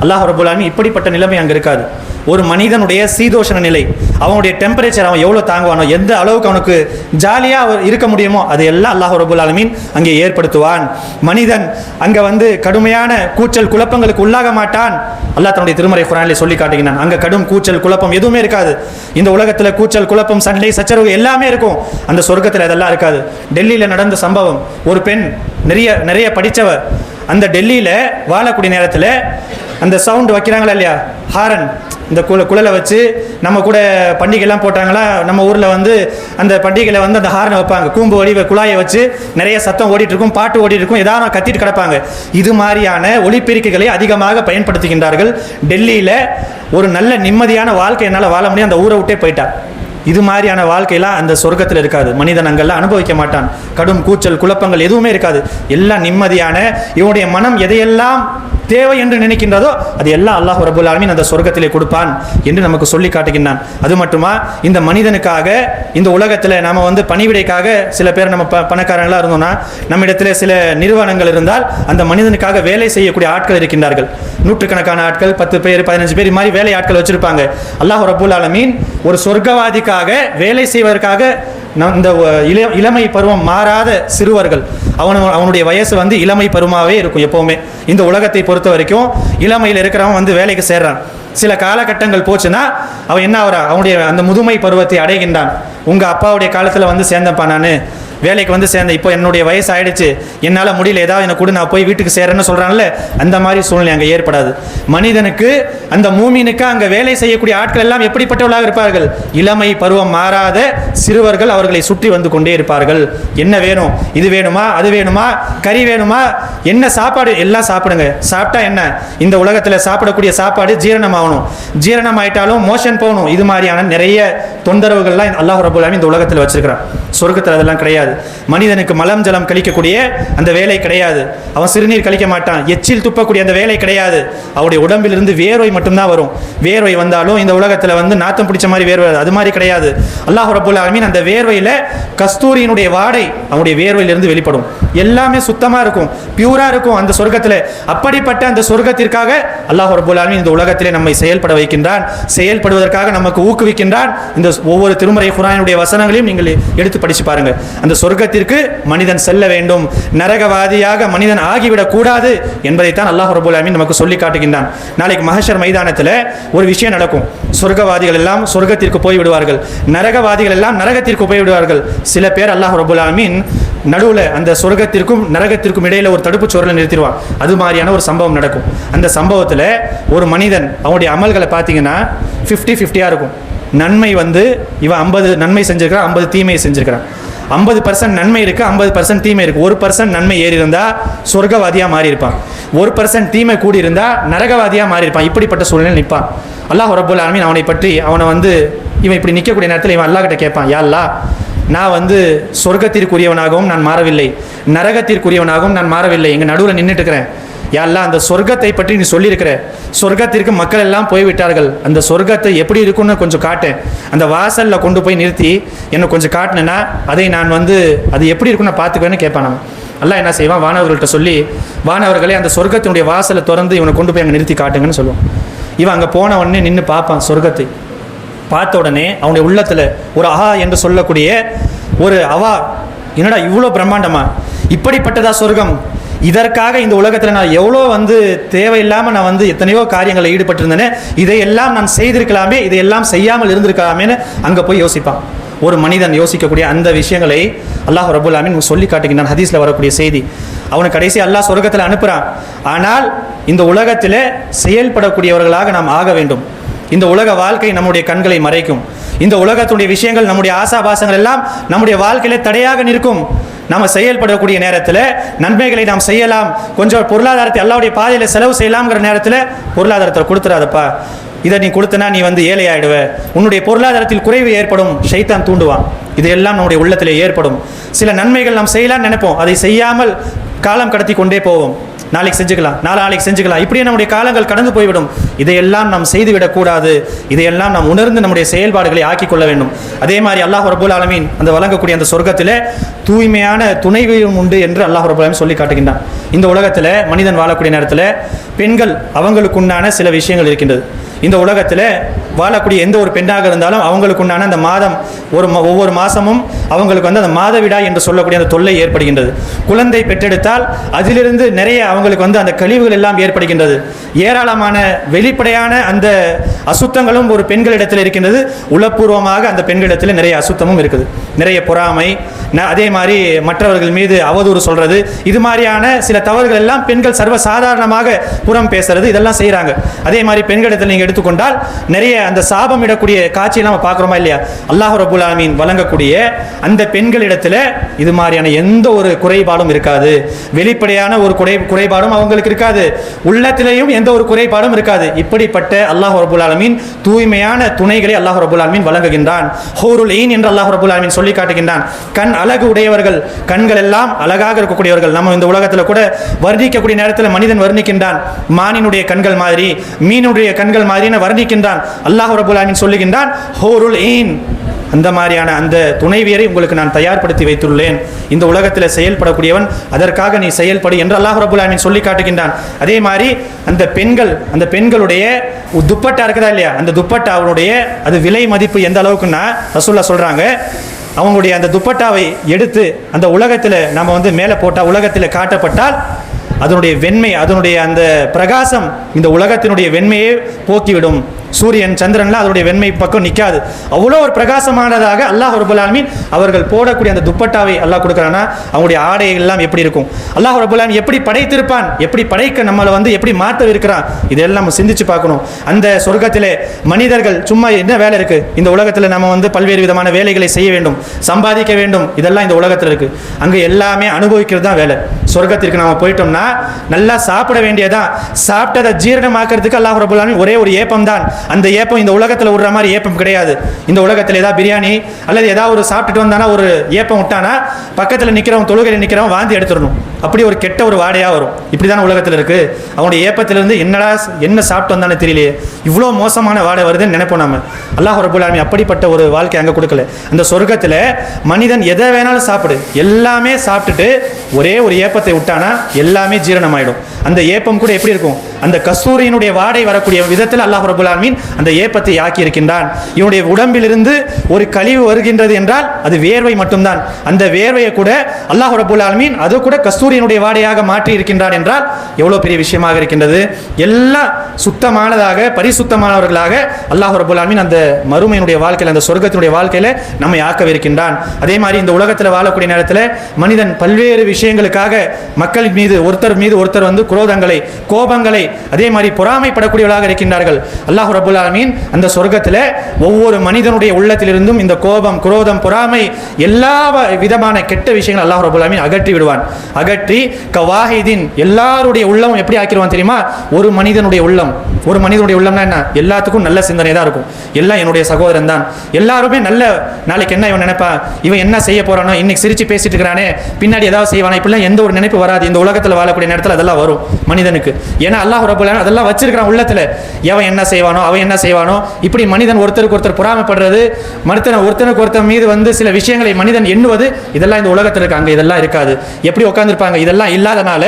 அல்லாஹ் ரப்பல் ஆலமீன் இப்படிப்பட்ட நிலைமை அங்கே இருக்காது. ஒரு மனிதனுடைய சீதோஷண நிலை, அவனுடைய டெம்பரேச்சர், அவன் எவ்வளோ தாங்குவானோ, எந்த அளவுக்கு அவனுக்கு ஜாலியாக இருக்க முடியுமோ அது எல்லாம் அல்லாஹ் ரப்பல் ஆலமீன் அங்கே ஏற்படுத்துவான். மனிதன் அங்கே வந்து கடுமையான கூச்சல் குழப்பங்களுக்கு உள்ளாக மாட்டான். அல்லாஹ் தன்னுடைய திருமறை குர்ஆனிலே சொல்லி காட்டுகிறான். அங்கே கடும் கூச்சல் குழப்பம் எதுவுமே இருக்காது. இந்த உலகத்தில் கூச்சல் குழப்பம் சண்டை சச்சரவு எல்லாமே இருக்கும், அந்த சொர்க்கத்தில் அதெல்லாம் இருக்காது. டெல்லியில் நடந்த சம்பவம், ஒரு பெண் நிறைய படித்தவ, அந்த டெல்லியில் வாழக்கூடிய நேரத்தில் அந்த சவுண்டு வைக்கிறாங்களா இல்லையா, ஹாரன், இந்த குழலை வச்சு நம்ம கூட பண்டிகைலாம் போட்டாங்களா, நம்ம ஊரில் வந்து அந்த பண்டிகையில் வந்து அந்த ஹாரனை வைப்பாங்க, கூம்பு வடிவ குழாயை வச்சு நிறைய சத்தம் ஓடிட்டு இருக்கும், பாட்டு ஓடிட்டு இருக்கும், ஏதாவது கத்திட்டு கிடப்பாங்க. இது மாதிரியான ஒலிபெருக்கிகளை அதிகமாக பயன்படுத்துகின்றார்கள். டெல்லியில் ஒரு நல்ல நிம்மதியான வாழ்க்கை என்னால் வாழ முடியும், அந்த ஊரை விட்டே போயிட்டா. இது மாதிரியான வாழ்க்கையெல்லாம் அந்த சொர்க்கத்தில் இருக்காது. மனிதன் அங்கெல்லாம் அனுபவிக்க மாட்டான். கடும் கூச்சல் குழப்பங்கள் எதுவுமே இருக்காது. எல்லாம் நிம்மதியான, இவனுடைய மனம் எதையெல்லாம் தேவை என்று நினைக்கின்றதோ அது எல்லாம் அல்லாஹ் ரப்பல் ஆலமீன் அந்த சொர்க்கத்திலே கொடுப்பான் என்று நமக்கு சொல்லி காட்டுகின்றான். அது மட்டுமா, இந்த மனிதனுக்காக இந்த உலகத்தில் நாம் வந்து பணிவிடைக்காக சில பேர் நம்ம பணக்காரங்களாக இருந்தோம்னா, நம்ம இடத்துல சில நிறுவனங்கள் இருந்தால் அந்த மனிதனுக்காக வேலை செய்யக்கூடிய ஆட்கள் இருக்கின்றார்கள். நூற்றுக்கணக்கான ஆட்கள், 10 பேர் 15 பேர் மாதிரி வேலை ஆட்கள் வச்சிருப்பாங்க. அல்லாஹ் ரப்பல் ஆலமீன் ஒரு சொர்க்கவாதிக்காக வேலை செய்வதற்காக இந்த இளமை பருவம் மாறாத சிறுவர்கள், அவனுடைய வயசு வந்து இளமை பருவமாகவே இருக்கும் எப்போவுமே. இந்த உலகத்தை பொறுத்த வரைக்கும் இளமையில் இருக்கிறவன் வந்து வேலைக்கு சேர்றான். சில காலகட்டங்கள் போச்சுன்னா அவன் என்ன ஆகிறான், அவனுடைய அந்த முதுமை பருவத்தை அடைகின்றான். உங்கள் அப்பாவுடைய காலத்தில் வந்து சேர்ந்தப்பா, நான் வேலைக்கு வந்து சேர்ந்தேன், இப்போ என்னுடைய வயசு ஆயிடுச்சு, என்னால் முடியல, ஏதாவது எனக்கு கூட நான் போய் வீட்டுக்கு சேரேன்னு சொல்கிறான்ல, அந்த மாதிரி சூழ்நிலை அங்கே ஏற்படாது. மனிதனுக்கு, அந்த மூமினுக்கு அங்கே வேலை செய்யக்கூடிய ஆட்கள் எல்லாம் எப்படிப்பட்டவர்களாக இருப்பார்கள்? இளமை பருவம் மாறாத சிறுவர்கள் அவர்களை சுற்றி வந்து கொண்டே இருப்பார்கள். என்ன வேணும், இது வேணுமா, அது வேணுமா, கறி வேணுமா, என்ன சாப்பாடு, எல்லாம் சாப்பிடுங்க. சாப்பிட்டா என்ன, இந்த உலகத்தில் சாப்பிடக்கூடிய சாப்பாடு ஜீரணமாகணும், ஜீரணம் ஆயிட்டாலும் மோஷன் போகணும். இது மாதிரியான நிறைய தொந்தரவுகள்லாம் அல்லாஹ் ரப்பல் ஆலமீன் இந்த உலகத்தில் வச்சிருக்கிறான். சொர்க்கத்தில் அதெல்லாம் கிடையாது. மனிதனுக்கு மலம் ஜலம் கழிக்கக்கூடிய அந்த வேலை கிடையாது. அவன் சிறுநீர் கழிக்க மாட்டான். எச்சில் துப்பக்கூடிய அந்த வேலை கிடையாது. அவருடைய உடம்பிலிருந்து வேர்வை மட்டும்தான் வரும். வேர்வை வந்தாலும் இந்த உலகத்தில் வந்து நாத்தம் பிடிச்ச மாதிரி வேர்வை, அது மாதிரி கிடையாது. அல்லாஹ் ரப்பல் ஆலமீன் அந்த வேர்வையில் கஸ்தூரியினுடைய வாடை அவனுடைய வேர்வையிலிருந்து வெளிப்படும். எல்லாமே சுத்தமாக இருக்கும், பியூரா இருக்கும் அந்த சொர்க்கத்தில். அப்படிப்பட்ட அந்த சொர்க்கத்திற்காக அல்லாஹ் ரப்பல் ஆலமீன் இந்த உலகத்திலே நம்மை செயல்பட வைக்கின்றான். செயல்படுவதற்காக நமக்கு ஊக்குவிக்கின்றான். இந்த ஒவ்வொரு திருமறை குர்ஆனுடைய வசனங்களையும் நீங்கள் எடுத்து படிச்சு பாருங்க. அந்த சொர்க்கத்திற்கு மனிதன் செல்ல வேண்டும், நரகவாதியாக மனிதன் ஆகிவிடக் கூடாது என்பதைத்தான் அல்லாஹ் ரப்பல் ஆலமீன் நமக்கு சொல்லி காட்டுகின்றான். நாளைக்கு மஹ்ஷர் மைதானத்தில் ஒரு விஷயம் நடக்கும். சொர்க்கவாதிகள் எல்லாம் சொர்க்கத்திற்கு போய் விடுவார்கள், நரகவாதிகள் எல்லாம் நரகத்திற்கு போய் விடுவார்கள். சில பேர் அல்லாஹ் ரப்பல் ஆலமீன் நடுவில் அந்த சொர்க்கத்திற்கும் நரகத்திற்கும் இடையில ஒரு தடுப்பு சுவரை நிறுத்திடுவான். அது மாதிரியான ஒரு சம்பவம் நடக்கும். அந்த சம்பவத்தில் ஒரு மனிதன் அவனுடைய அமல்களை பார்த்தீங்கன்னா 50-50 இருக்கும். நன்மை வந்து இவன் 50 நன்மை செஞ்சிருக்கிறான், 50 தீமையை செஞ்சிருக்கிறான். 50% நன்மை இருக்குது, 50% தீமை இருக்குது. 1% நன்மை ஏறி இருந்தால் சொர்க்கவாதியாக மாறி இருப்பான், 1% தீமை கூடி இருந்தால் நரகவாதியாக மாறி இருப்பான். இப்படிப்பட்ட சூழ்நிலை நிற்பான். அல்லாஹ் ரப்பல் ஆலமீன் அவனை பற்றி, அவனை வந்து இவன் இப்படி நிற்கக்கூடிய நேரத்தில் இவன் அல்லாஹ் கிட்ட கேட்பான், யா அல்லாஹ், நான் வந்து சொர்க்கத்திற்குரியவனாகவும் நான் மாறவில்லை, நரகத்திற்குரியவனாகவும் நான் மாறவில்லை, எங்கள் நடுவில் நின்றுட்டு இருக்கிறேன். யா அல்லாஹ், அந்த சொர்க்கத்தை பற்றி நீ சொல்லியிருக்கிற, சொர்க்கத்திற்கு மக்கள் எல்லாம் போய்விட்டார்கள், அந்த சொர்க்கத்தை எப்படி இருக்குன்னு கொஞ்சம் காட்டேன், அந்த வாசலில் கொண்டு போய் நிறுத்தி என்னை கொஞ்சம் காட்டினேன்னா அதை நான் வந்து அது எப்படி இருக்குன்னு நான் பார்த்துக்குவேன்னு கேட்பான். நான் அல்லாஹ் என்ன செய்வான், வானவர்கள்ட்ட சொல்லி, வானவர்களே அந்த சொர்க்கத்தினுடைய வாசலை திறந்து இவனை கொண்டு போய் அங்கே நிறுத்தி காட்டுங்கன்னு சொல்லுவான். இவன் அங்கே போன உடனே நின்று பார்ப்பான். சொர்க்கத்தை பார்த்த உடனே அவனுடைய உள்ளத்தில் ஒரு ஆஹா என்று சொல்லக்கூடிய ஒரு அவா, என்னடா இவ்வளோ பிரம்மாண்டமா, இப்படிப்பட்டதா சொர்க்கம், இதற்காக இந்த உலகத்தில் நான் எவ்வளோ வந்து தேவையில்லாமல் நான் வந்து எத்தனையோ காரியங்களில் ஈடுபட்டிருந்தேனே, இதையெல்லாம் நான் செய்திருக்கலாமே, இதையெல்லாம் செய்யாமல் இருந்திருக்கலாமேன்னு அங்கே போய் யோசிப்பான். ஒரு மனிதன் யோசிக்கக்கூடிய அந்த விஷயங்களை அல்லாஹ் ரப்பல் ஆலமீன் சொல்லி காட்டுகின்றான். ஹதீஸில் வரக்கூடிய செய்தி, அவனுக்கு கடைசி அல்லாஹ் சொர்க்கத்தில் அனுப்புகிறான். ஆனால் இந்த உலகத்தில் செயல்படக்கூடியவர்களாக நாம் ஆக வேண்டும். இந்த உலக வாழ்க்கை நம்முடைய கண்களை மறைக்கும். இந்த உலகத்துடைய விஷயங்கள், நம்முடைய ஆசாபாசங்கள் எல்லாம் நம்முடைய வாழ்க்கையிலே தடையாக நிற்கும். நம்ம செயல்படக்கூடிய நேரத்தில் நன்மைகளை நாம் செய்யலாம், கொஞ்சம் பொருளாதாரத்தை அல்லாஹ்வுடைய பாதையில் செலவு செய்யலாம்ங்கிற நேரத்தில் பொருளாதாரத்தை கொடுத்துறாதப்பா, இதை நீ கொடுத்தனா நீ வந்து ஏழை ஆகிடுவ, உன்னுடைய பொருளாதாரத்தில் குறைவு ஏற்படும், ஷைத்தான் தூண்டுவான். இதையெல்லாம் நம்முடைய உள்ளத்தில் ஏற்படும். சில நன்மைகள் நாம் செய்யலாம்னு நினைப்போம், அதை செய்யாமல் காலம் கடத்தி கொண்டே போவோம். நாளைக்கு செஞ்சுக்கலாம், நாளைக்கு செஞ்சுக்கலாம், இப்படியே நம்முடைய காலங்கள் கடந்து போய்விடும். இதையெல்லாம் நாம் செய்துவிடக்கூடாது. இதையெல்லாம் நாம் உணர்ந்து நம்முடைய செயல்பாடுகளை ஆக்கிக் கொள்ள வேண்டும். அதே மாதிரி அல்லாஹ் ரப்பல் ஆலமீன் அந்த வழங்கக்கூடிய அந்த சொர்க்கத்தில் தூய்மையான துணைவியும் உண்டு என்று அல்லாஹ் ரப்பல் ஆலமீன் சொல்லி காட்டுகின்றான். இந்த உலகத்தில் மனிதன் வாழக்கூடிய நேரத்தில் பெண்கள் அவங்களுக்குண்டான சில விஷயங்கள் இருக்கின்றது. இந்த உலகத்தில் வாழக்கூடிய எந்த ஒரு பெண்ணாக இருந்தாலும் அவங்களுக்கு உண்டான அந்த மாதம் ஒவ்வொரு மாதமும் அவங்களுக்கு வந்து அந்த மாதவிடாய் என்று சொல்லக்கூடிய அந்த தொல்லை ஏற்படுகின்றது. குழந்தை பெற்றெடுத்தால் அதிலிருந்து நிறைய அவங்களுக்கு வந்து அந்த கழிவுகள் எல்லாம் ஏற்படுகின்றது. ஏராளமான வெளிப்படையான அந்த அசுத்தங்களும் ஒரு பெண்களிடத்தில் இருக்கின்றது. உளப்பூர்வமாக அந்த பெண்களிடத்தில் நிறைய அசுத்தமும் இருக்குது. நிறைய பொறாமை, அதே மாதிரி மற்றவர்கள் மீது அவதூறு சொல்றது, இது மாதிரியான சில தவறுகள் எல்லாம் பெண்கள் சர்வசாதாரணமாக புறம் பேசுறது, இதெல்லாம் செய்கிறாங்க. அதே மாதிரி பெண்களிடத்தில் நீங்கள் எடுத்துக்கொண்டால் நிறைய அந்த சாபம் இடக்கூடிய காட்சியை நம்ம பார்க்குறோமா இல்லையா? அல்லாஹ் ரப்புல் ஆலமீன் வழங்கக்கூடிய அந்த பெண்களிடத்தில் இது மாதிரியான எந்த ஒரு குறைபாடும் இருக்காது. வெளிப்படையான ஒரு குறைபாடும் அவங்களுக்கு இருக்காது. உள்ளத்திலேயும் எந்த ஒரு குறைபாடும் இருக்காது. இப்படிப்பட்ட அல்லாஹ் ரப்புல் ஆலமீன் தூய்மையான துணைகளை அல்லாஹ் ரப்புல் ஆலமீன் வழங்குகின்றான். ஹூருல் ஈன் என்று அல்லாஹ் ரப்புல் ஆலமீன் சொல்லி காட்டுகின்றான். கண் அழகு உடையவர்கள், கண்கள் எல்லாம் அழகாக இருக்கக்கூடியவர்கள். நம்ம இந்த உலகத்தில் கூட வர்ணிக்கக்கூடிய நேரத்தில் மனிதன் வர்ணிக்கின்றான், மானினுடைய கண்கள் மாதிரி, மீனுடைய கண்கள் மாதிரி வர்ணிக்கின்றான். அல்லாஹ் ரப்புல் ஆலமீன் சொல்லுகின்றான், ஹூருல் ஈன், அந்த மாதிரியான அந்த துணைவியரை உங்களுக்கு நான் தயார்படுத்தி வைத்துள்ளேன். இந்த உலகத்தில் செயல்படக்கூடியவன், அதற்காக நீ செயல்படு என்று அல்லாஹ் ரப்புல் ஆலமீன் சொல்லி காட்டுகின்றான். அதே மாதிரி அந்த பெண்களுடைய துப்பட்டா இருக்குதா இல்லையா, அந்த துப்பட்டாவுடைய அது விலை மதிப்பு எந்த அளவுக்குன்னா ரசூலுல்லாஹ் சொல்றாங்க, அவங்களுடைய அந்த துப்பட்டாவை எடுத்து அந்த உலகத்தில் நம்ம வந்து மேலே போட்டால், உலகத்தில் காட்டப்பட்டால் அதனுடைய வெண்மை, அதனுடைய அந்த பிரகாசம் இந்த உலகத்தினுடைய வெண்மையை போக்கிவிடும். சூரியன் சந்திரன்லாம் அதனுடைய வெண்மை பக்கம் நிற்காது. அவ்வளோ ஒரு பிரகாசமானதாக அல்லாஹ் ரப்புல் ஆலமீன் அவர்கள் போடக்கூடிய அந்த துப்பட்டாவை அல்லாஹ் கொடுக்குறான்னா அவங்களுடைய ஆடைகள் எல்லாம் எப்படி இருக்கும்? அல்லாஹ் ரப்புல் ஆலமீன் எப்படி படைத்திருப்பான், எப்படி படைக்க நம்மளை வந்து எப்படி மாற்ற இருக்கிறான், இதெல்லாம் நம்ம சிந்திச்சு பார்க்கணும். அந்த சொர்க்கத்திலே மனிதர்கள் சும்மா என்ன வேலை இருக்கு? இந்த உலகத்தில் நம்ம வந்து பல்வேறு விதமான வேலைகளை செய்ய வேண்டும், சம்பாதிக்க வேண்டும், இதெல்லாம் இந்த உலகத்தில் இருக்கு. அங்கே எல்லாமே அனுபவிக்கிறது தான் வேலை. சொர்க்கத்திற்கு நம்ம போயிட்டோம்னா நல்லா சாப்பிட வேண்டியதான். சாப்பிட்டதை ஜீரணமாக்கிறதுக்கு அல்லாஹ் ரப்புல் ஆலமீன் ஒரே ஒரு ஏப்பம் தான். அந்த ஏப்பம் இந்த உலகத்தில் விடுற மாதிரி ஏப்பம் கிடையாது. இந்த உலகத்தில் ஏதாவது பிரியாணி அல்லது ஏதாவது ஒரு சாப்பிட்டுட்டு வந்தானா ஒரு ஏப்பம் விட்டானா பக்கத்தில் நிற்கிறவன், தொழுகையில் நிற்கிறவன் வாந்தி எடுத்துடணும். அப்படி ஒரு கெட்ட ஒரு வாடையாக வரும். இப்படி தான் உலகத்தில் இருக்கு. அவனுடைய ஏப்பத்திலிருந்து என்ன சாப்பிட்டு வந்தானே தெரியலையே, இவ்வளோ மோசமான வாடை வருதுன்னு நினைப்போம் நம்ம. அல்லாஹ் ரப்புல் ஆலமீன் அப்படிப்பட்ட ஒரு வாழ்க்கை அங்கே கொடுக்கல. அந்த சொர்க்கத்தில் மனிதன் எதை வேணாலும் சாப்பிடு, எல்லாமே சாப்பிட்டுட்டு ஒரே ஒரு ஏப்பத்தை விட்டானா எல்லாமே ஜீரணமாயிடும். அந்த ஏப்பம் கூட எப்படி இருக்கும்? அந்த கஸ்தூரியினுடைய வாடை வரக்கூடிய விதத்தில் அல்லாஹ் ரப்புல் ஆலமீன் அந்த ஏப்பத்தை ஆக்கி இருக்கின்றான். இவனுடைய உடம்பிலிருந்து ஒரு கழிவு வருகின்றது என்றால் அது வேர்வை மட்டும்தான். அந்த வேர்வையை கூட அல்லாஹ் ரப்புல் ஆலமீன் அது கூட கஸ்தூரியினுடைய வாடையாக மாற்றி இருக்கின்றான் என்றால் எவ்வளோ பெரிய விஷயமாக இருக்கின்றது. எல்லாம் சுத்தமானதாக, பரிசுத்தமானவர்களாக அல்லாஹ் ரப்புல் ஆலமீன் அந்த மறுமையினுடைய வாழ்க்கையில், அந்த சொர்க்கத்தினுடைய வாழ்க்கையில் நம்மை ஆக்கவிருக்கின்றான். அதே மாதிரி இந்த உலகத்தில் வாழக்கூடிய நேரத்தில் மனிதன் பல்வேறு விஷயங்களுக்காக மக்கள் மீது ஒருத்தர் வந்து குரோதங்களை, கோபங்களை, அதே மாதிரி பொறாமைப்படக்கூடியவர்களாக இருக்கின்றார்கள். அல்லாஹ் ரப்புல் ஆலமீன் அந்த சொர்க்கத்தில் ஒவ்வொரு மனிதனுடைய உள்ளத்திலிருந்தும் இந்த கோபம், குரோதம், பொறாமை, எல்லா விதமான கெட்ட விஷயங்கள் அல்லாஹ் ரப்புல் ஆலமீன் அகற்றி விடுவான். அகற்றி கவாஹிதீன், எல்லாருடைய உள்ளமும் எப்படி ஆக்கிடுவான் தெரியுமா? ஒரு மனிதனுடைய உள்ளம்னா என்ன? எல்லாத்துக்கும் நல்ல சிந்தனை தான் இருக்கும். எல்லாம் என்னுடைய சகோதரன் தான், எல்லாருமே நல்ல, நாளைக்கு என்ன இவன் நினைப்பா, இவன் என்ன செய்ய போறானோ, இன்னைக்கு சிரிச்சு பேசிட்டு இருக்கிறானே, பின்னாடி ஏதாவது செய்வானா, இப்படிலாம் எந்த ஒரு நினைப்பு வராது. இந்த உலகத்தில் வாழக்கூடிய நேரத்தில் அதெல்லாம் வரும் மனிதனுக்கு. ஏன்னா அல்லாஹ் ரப்புல் ஆலமீன் அதெல்லாம் வச்சிருக்கிறான் உள்ளத்துல. எவன் என்ன செய்வானோ, அவன் என்ன செய்வானோ, இப்படி மனிதன் ஒருத்தருக்கு ஒருத்தர் பொறாமைப்படுறது, ஒருத்தனுக்கு ஒருத்தர் மீது வந்து சில விஷயங்களை மனிதன் எண்ணுவது, இதெல்லாம் இந்த உலகத்தில் இருக்கு. அங்கே இதெல்லாம் இருக்காது. எப்படி உட்கார்ந்துருப்பாங்க? இதெல்லாம் இல்லாதனால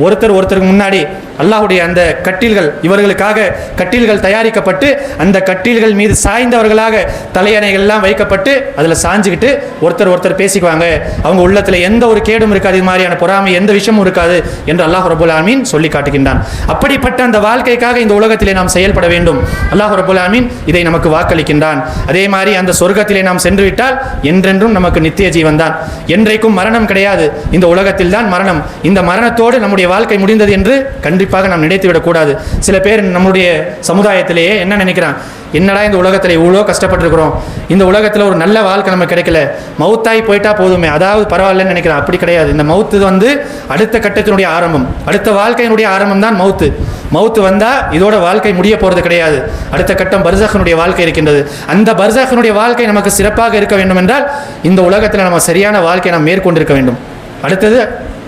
ஒருத்தருக்கு முன்னாடி அல்லாஹ்வுடைய அந்த கட்டில்கள், இவர்களுக்காக கட்டில்கள் தயாரிக்கப்பட்டு அந்த கட்டில்கள் மீது சாய்ந்தவர்களாக தலையணைகள் எல்லாம் வைக்கப்பட்டு அதில் சாஞ்சுக்கிட்டு ஒருத்தர் பேசிக்குவாங்க. அவங்க உள்ளத்தில் எந்த ஒரு கேடும் இருக்காது, இது மாதிரியான பொறாமை எந்த விஷயமும் இருக்காது என்று அல்லாஹ் ரப்புல் ஆலமீன் சொல்லி காட்டுகின்றான். அப்படிப்பட்ட அந்த வாழ்க்கைக்காக இந்த உலகத்திலே நாம் செயல்பட வேண்டும். அல்லாஹ் ரப்புல் ஆலமீன் இதை நமக்கு வாக்களிக்கின்றான். அதே மாதிரி அந்த சொர்க்கத்திலே நாம் சென்று விட்டால் என்றென்றும் நமக்கு நித்திய ஜீவன் தான். என்றைக்கும் மரணம் கிடையாது. இந்த உலகத்தில் தான் மரணம். இந்த மரணத்தோடு நம்முடைய வாழ்க்கை முடிந்தது என்று கண்டிப்பாக நாம் நினைத்துவிடக்கூடாது. சில பேர் நம்முடைய சமுதாயத்திலேயே என்ன நினைக்கிறான், என்னடா இந்த உலகத்தில் இவ்வளோ கஷ்டப்பட்டுருக்கிறோம், இந்த உலகத்தில் ஒரு நல்ல வாழ்க்கை நமக்கு கிடைக்கல, மவுத்தாய் போயிட்டா போதுமே, அதாவது பரவாயில்லன்னு நினைக்கிறான். அப்படி கிடையாது. இந்த மவுத்து வந்து அடுத்த கட்டத்தினுடைய ஆரம்பம், அடுத்த வாழ்க்கையினுடைய ஆரம்பம் தான் மவுத்து. மவுத்து வந்தால் இதோட வாழ்க்கை முடிய போகிறது கிடையாது. அடுத்த கட்டம் பர்சഖனுடைய வாழ்க்கை இருக்கின்றது. அந்த பர்சഖனுடைய வாழ்க்கை நமக்கு சிறப்பாக இருக்க வேண்டும் என்றால் இந்த உலகத்தில் நம்ம சரியான வாழ்க்கையை நாம் மேற்கொண்டிருக்க வேண்டும். அடுத்தது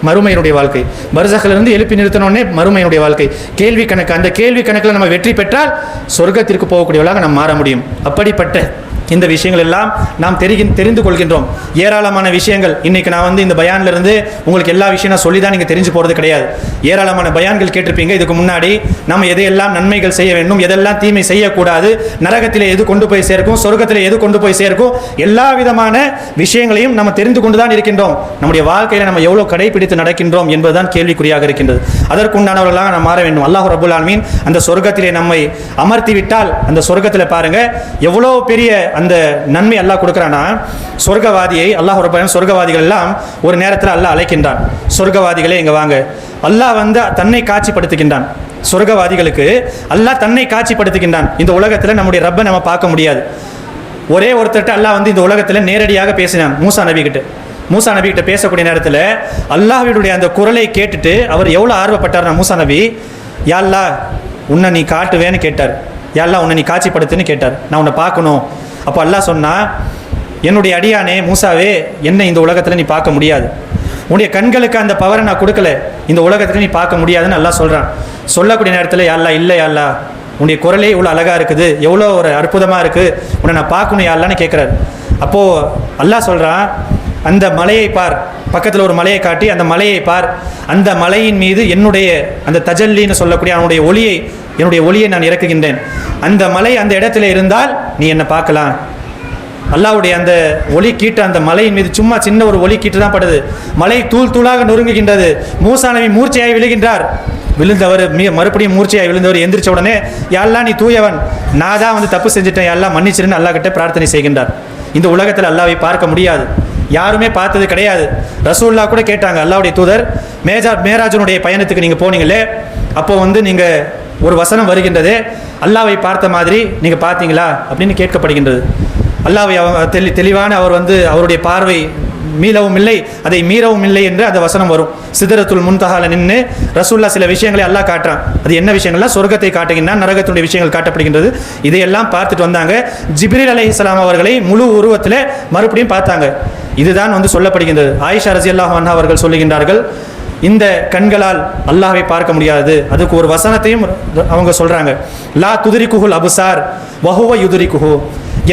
மறுமையினுடைய வாழ்க்கை. பர்சഖிலிருந்து எழுப்பி நிறுத்தணுன்னே மறுமையினுடைய வாழ்க்கை, கேள்வி கணக்கு. அந்த கேள்வி கணக்கில் நம்ம வெற்றி பெற்றால் சொர்க்கத்திற்கு போகக்கூடியவர்களாக நாம் மாற முடியும். அப்படிப்பட்ட இந்த விஷயங்கள் எல்லாம் நாம் தெரிந்து கொள்கின்றோம். ஏராளமான விஷயங்கள் இன்னைக்கு நான் வந்து இந்த பயான்ல இருந்து உங்களுக்கு எல்லா விஷயம் நான் சொல்லி தான் நீங்கள் தெரிஞ்சு போகிறது கிடையாது. ஏராளமான பயான்கள் கேட்டிருப்பீங்க. இதுக்கு முன்னாடி நம்ம எதையெல்லாம் நன்மைகள் செய்ய வேண்டும், எதெல்லாம் தீமை செய்யக்கூடாது, நரகத்திலே எது கொண்டு போய் சேர்க்கும், சொர்க்கத்திலே எது கொண்டு போய் சேர்க்கும், எல்லா விதமான விஷயங்களையும் நம்ம தெரிந்து கொண்டு தான் இருக்கின்றோம். நம்முடைய வாழ்க்கையில் நம்ம எவ்வளோ கடைபிடித்து நடக்கின்றோம் என்பதுதான் கேள்விக்குறியாக இருக்கின்றது. அதற்குண்டானவர்களாக நாம் மாற வேண்டும். அல்லாஹ் ரப்புல் ஆலமீன் அந்த சொர்க்கத்திலே நம்மை அமர்த்தி விட்டால் அந்த சொர்க்கத்தில் பாருங்க எவ்வளோ பெரிய அந்த நன்மை அல்லாஹ் கொடுக்குறானா. சொர்க்கவாதியை அல்லாஹ் சொர்க்கவாதிகள் எல்லாம் ஒரு நேரத்தில் அல்லாஹ் அழைக்கின்றான். சொர்க்கவாதிகளே இங்க வாங்க. அல்லாஹ் வந்து தன்னை காட்சிப்படுத்துகின்றான். சொர்க்கவாதிகளுக்கு அல்லாஹ் தன்னை காட்சிப்படுத்துகின்றான். இந்த உலகத்தில் நம்முடைய ரப்பை நம்ம பார்க்க முடியாது. ஒரே ஒருத்தர்கிட்ட அல்லாஹ் வந்து இந்த உலகத்தில் நேரடியாக பேசினான். மூசா நபி கிட்ட பேசக்கூடிய நேரத்தில் அல்லாஹ்வுடைய அந்த குரலை கேட்டுட்டு அவர் எவ்வளோ ஆர்வப்பட்டார்னா, மூசா நபி, யா அல்லாஹ் உன்னை நீ காட்டுவேன்னு கேட்டார். யா அல்லாஹ் உன்னை நீ காட்சிப்படுத்துன்னு கேட்டார். நான் உன்னை பார்க்கணும். அப்போ அல்லாஹ் சொன்னா, என்னுடைய அடியானே மூசாவே, என்ன இந்த உலகத்தில் நீ பார்க்க முடியாது. உன்னுடைய கண்களுக்கு அந்த பவரை நான் கொடுக்கல, இந்த உலகத்தில் நீ பார்க்க முடியாதுன்னு அல்லாஹ் சொல்கிறான். சொல்லக்கூடிய நேரத்தில் யா அல்லாஹ், இல்லை யா அல்லாஹ், உன்னுடைய குரலே இவ்வளோ அழகாக இருக்குது, எவ்வளோ ஒரு அற்புதமாக இருக்குது, உன்னை நான் பார்க்கணும் யா அல்லாஹ்னு கேட்குறாரு. அப்போது அல்லாஹ் சொல்கிறான், அந்த மலையை பார், பக்கத்தில் ஒரு மலையை காட்டி அந்த மலையை பார், அந்த மலையின் மீது என்னுடைய அந்த தஜல்லின்னு சொல்லக்கூடிய என்னுடைய ஒளியை நான் இறக்குகின்றேன். அந்த மலை அந்த இடத்துல இருந்தால் நீ என்னை பார்க்கலாம். அல்லாஹ்வுடைய அந்த ஒளி கீட்டு அந்த மலையின் மீது சும்மா சின்ன ஒரு ஒளி கீட்டு தான் படுது. மலை தூள் தூளாக நொறுங்குகின்றது. மூசா நபி மூர்ச்சையாய் விழுகின்றார். விழுந்தவர் மறுபடியும் மூர்ச்சையாய் விழுந்தவர் எந்திரிச்ச உடனே, யா அல்லாஹ் நீ தூயவன், நான் தான் வந்து தப்பு செஞ்சுட்டேன், யா அல்லாஹ் மன்னிச்சிருன்னு அல்லாஹ் கிட்ட பிரார்த்தனை செய்கின்றார். இந்த உலகத்தில் அல்லாஹ்வை பார்க்க முடியாது, யாருமே பார்த்தது கிடையாது. ரசூலுல்லாஹ் கூட கேட்டாங்க, அல்லாஹ்வுடைய தூதர், மேராஜனுடைய பயணத்துக்கு நீங்கள் போனீங்களே, அப்போ வந்து நீங்கள் ஒரு வசனம் வருகின்றது, அல்லாஹ்வை பார்த்த மாதிரி நீங்கள் பார்த்தீங்களா அப்படின்னு கேட்கப்படுகின்றது. அல்லாஹ்வை தெளிவான அவர் வந்து அவருடைய பார்வை மீளவும் இல்லை, அதை மீறவும் இல்லை என்று அந்த வசனம் வரும். சிதறத்துல் முன்தஹால நின்று ரசூலுல்லாஹ் சில விஷயங்களை அல்லாஹ் காட்டுறான். அது என்ன விஷயங்கள்லாம்? சொர்க்கத்தை காட்டுகின்றான், நரகத்துடைய விஷயங்கள் காட்டப்படுகின்றது. இதையெல்லாம் பார்த்துட்டு வந்தாங்க. ஜிப்ரீல் அலைஹிஸ்ஸலாம் அவர்களை முழு உருவத்தில் மறுபடியும் பார்த்தாங்க. இதுதான் வந்து சொல்லப்படுகின்றது. ஆயிஷா ரஸியல்லாஹு அன்ஹா அவர்கள் சொல்லுகின்றார்கள், இந்த கண்களால் அல்லாஹ்வை பார்க்க முடியாது. அதுக்கு ஒரு வசனத்தையும் அவங்க சொல்றாங்க, லா துதிரிக்குஹுல் அபுசார் வஹுவ யுதிரிக்குஹு.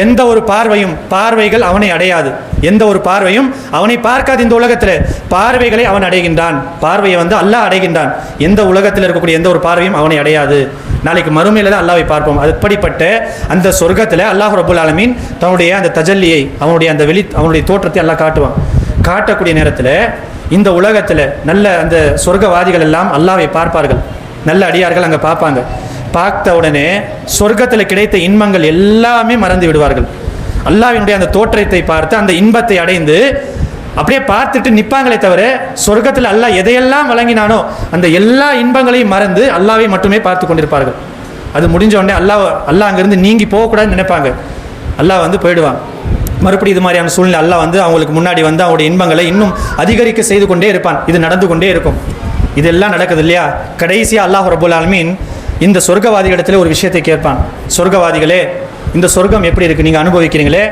எந்த ஒரு பார்வைகள் அவனை அடையாது, எந்த ஒரு பார்வையும் அவனை பார்க்காது. இந்த உலகத்தில் பார்வைகளை அவன் அடைகின்றான், பார்வையை வந்து அல்லாஹ் அடைகின்றான். எந்த உலகத்தில் இருக்கக்கூடிய எந்த ஒரு பார்வையும் அவனை அடையாது. நாளைக்கு மறுமையில தான் அல்லாஹ்வை பார்ப்போம். அப்படிப்பட்ட அந்த சொர்க்கத்தில் அல்லாஹ் ரப்புல் ஆலமீன் தன்னுடைய அந்த தஜல்லியை, அவனுடைய தோற்றத்தை அல்லாஹ் காட்டுவான். காட்டக்கூடிய நேரத்தில் இந்த உலகத்தில் நல்ல அந்த சொர்க்கவாதிகள் எல்லாம் அல்லாஹ்வை பார்ப்பார்கள். நல்ல அடியார்கள் அங்கே பார்ப்பாங்க. பார்த்த உடனே சொர்க்கத்தில் கிடைத்த இன்பங்கள் எல்லாமே மறந்து விடுவார்கள். அல்லாஹ்வினுடைய அந்த தோற்றத்தை பார்த்து அந்த இன்பத்தை அடைந்து அப்படியே பார்த்துட்டு நிற்பாங்களே தவிர, சொர்க்கத்தில் அல்லாஹ் எதையெல்லாம் வழங்கினானோ அந்த எல்லா இன்பங்களையும் மறந்து அல்லாஹ்வை மட்டுமே பார்த்து கொண்டிருப்பார்கள். அது முடிஞ்ச உடனே அல்லாஹ் அங்கேருந்து நீங்கி போகக்கூடாதுன்னு நினைப்பாங்க. அல்லாஹ் வந்து போயிடுவான். மறுபடியும் இது மாதிரியான சூழ்நிலை அல்லாஹ் வந்து அவங்களுக்கு முன்னாடி வந்து அவங்களுடைய இன்பங்களை இன்னும் அதிகரிக்க செய்து கொண்டே இருப்பான். இது நடந்து கொண்டே இருக்கும். இதெல்லாம் நடக்குது இல்லையா? கடைசியாக அல்லாஹ் ரப்புல் ஆலமீன் இந்த சொர்க்கவாதிகளிடத்தில் ஒரு விஷயத்தை கேட்பான். சொர்க்கவாதிகளே, இந்த சொர்க்கம் எப்படி இருக்குது, நீங்கள் அனுபவிக்கிறீங்களே,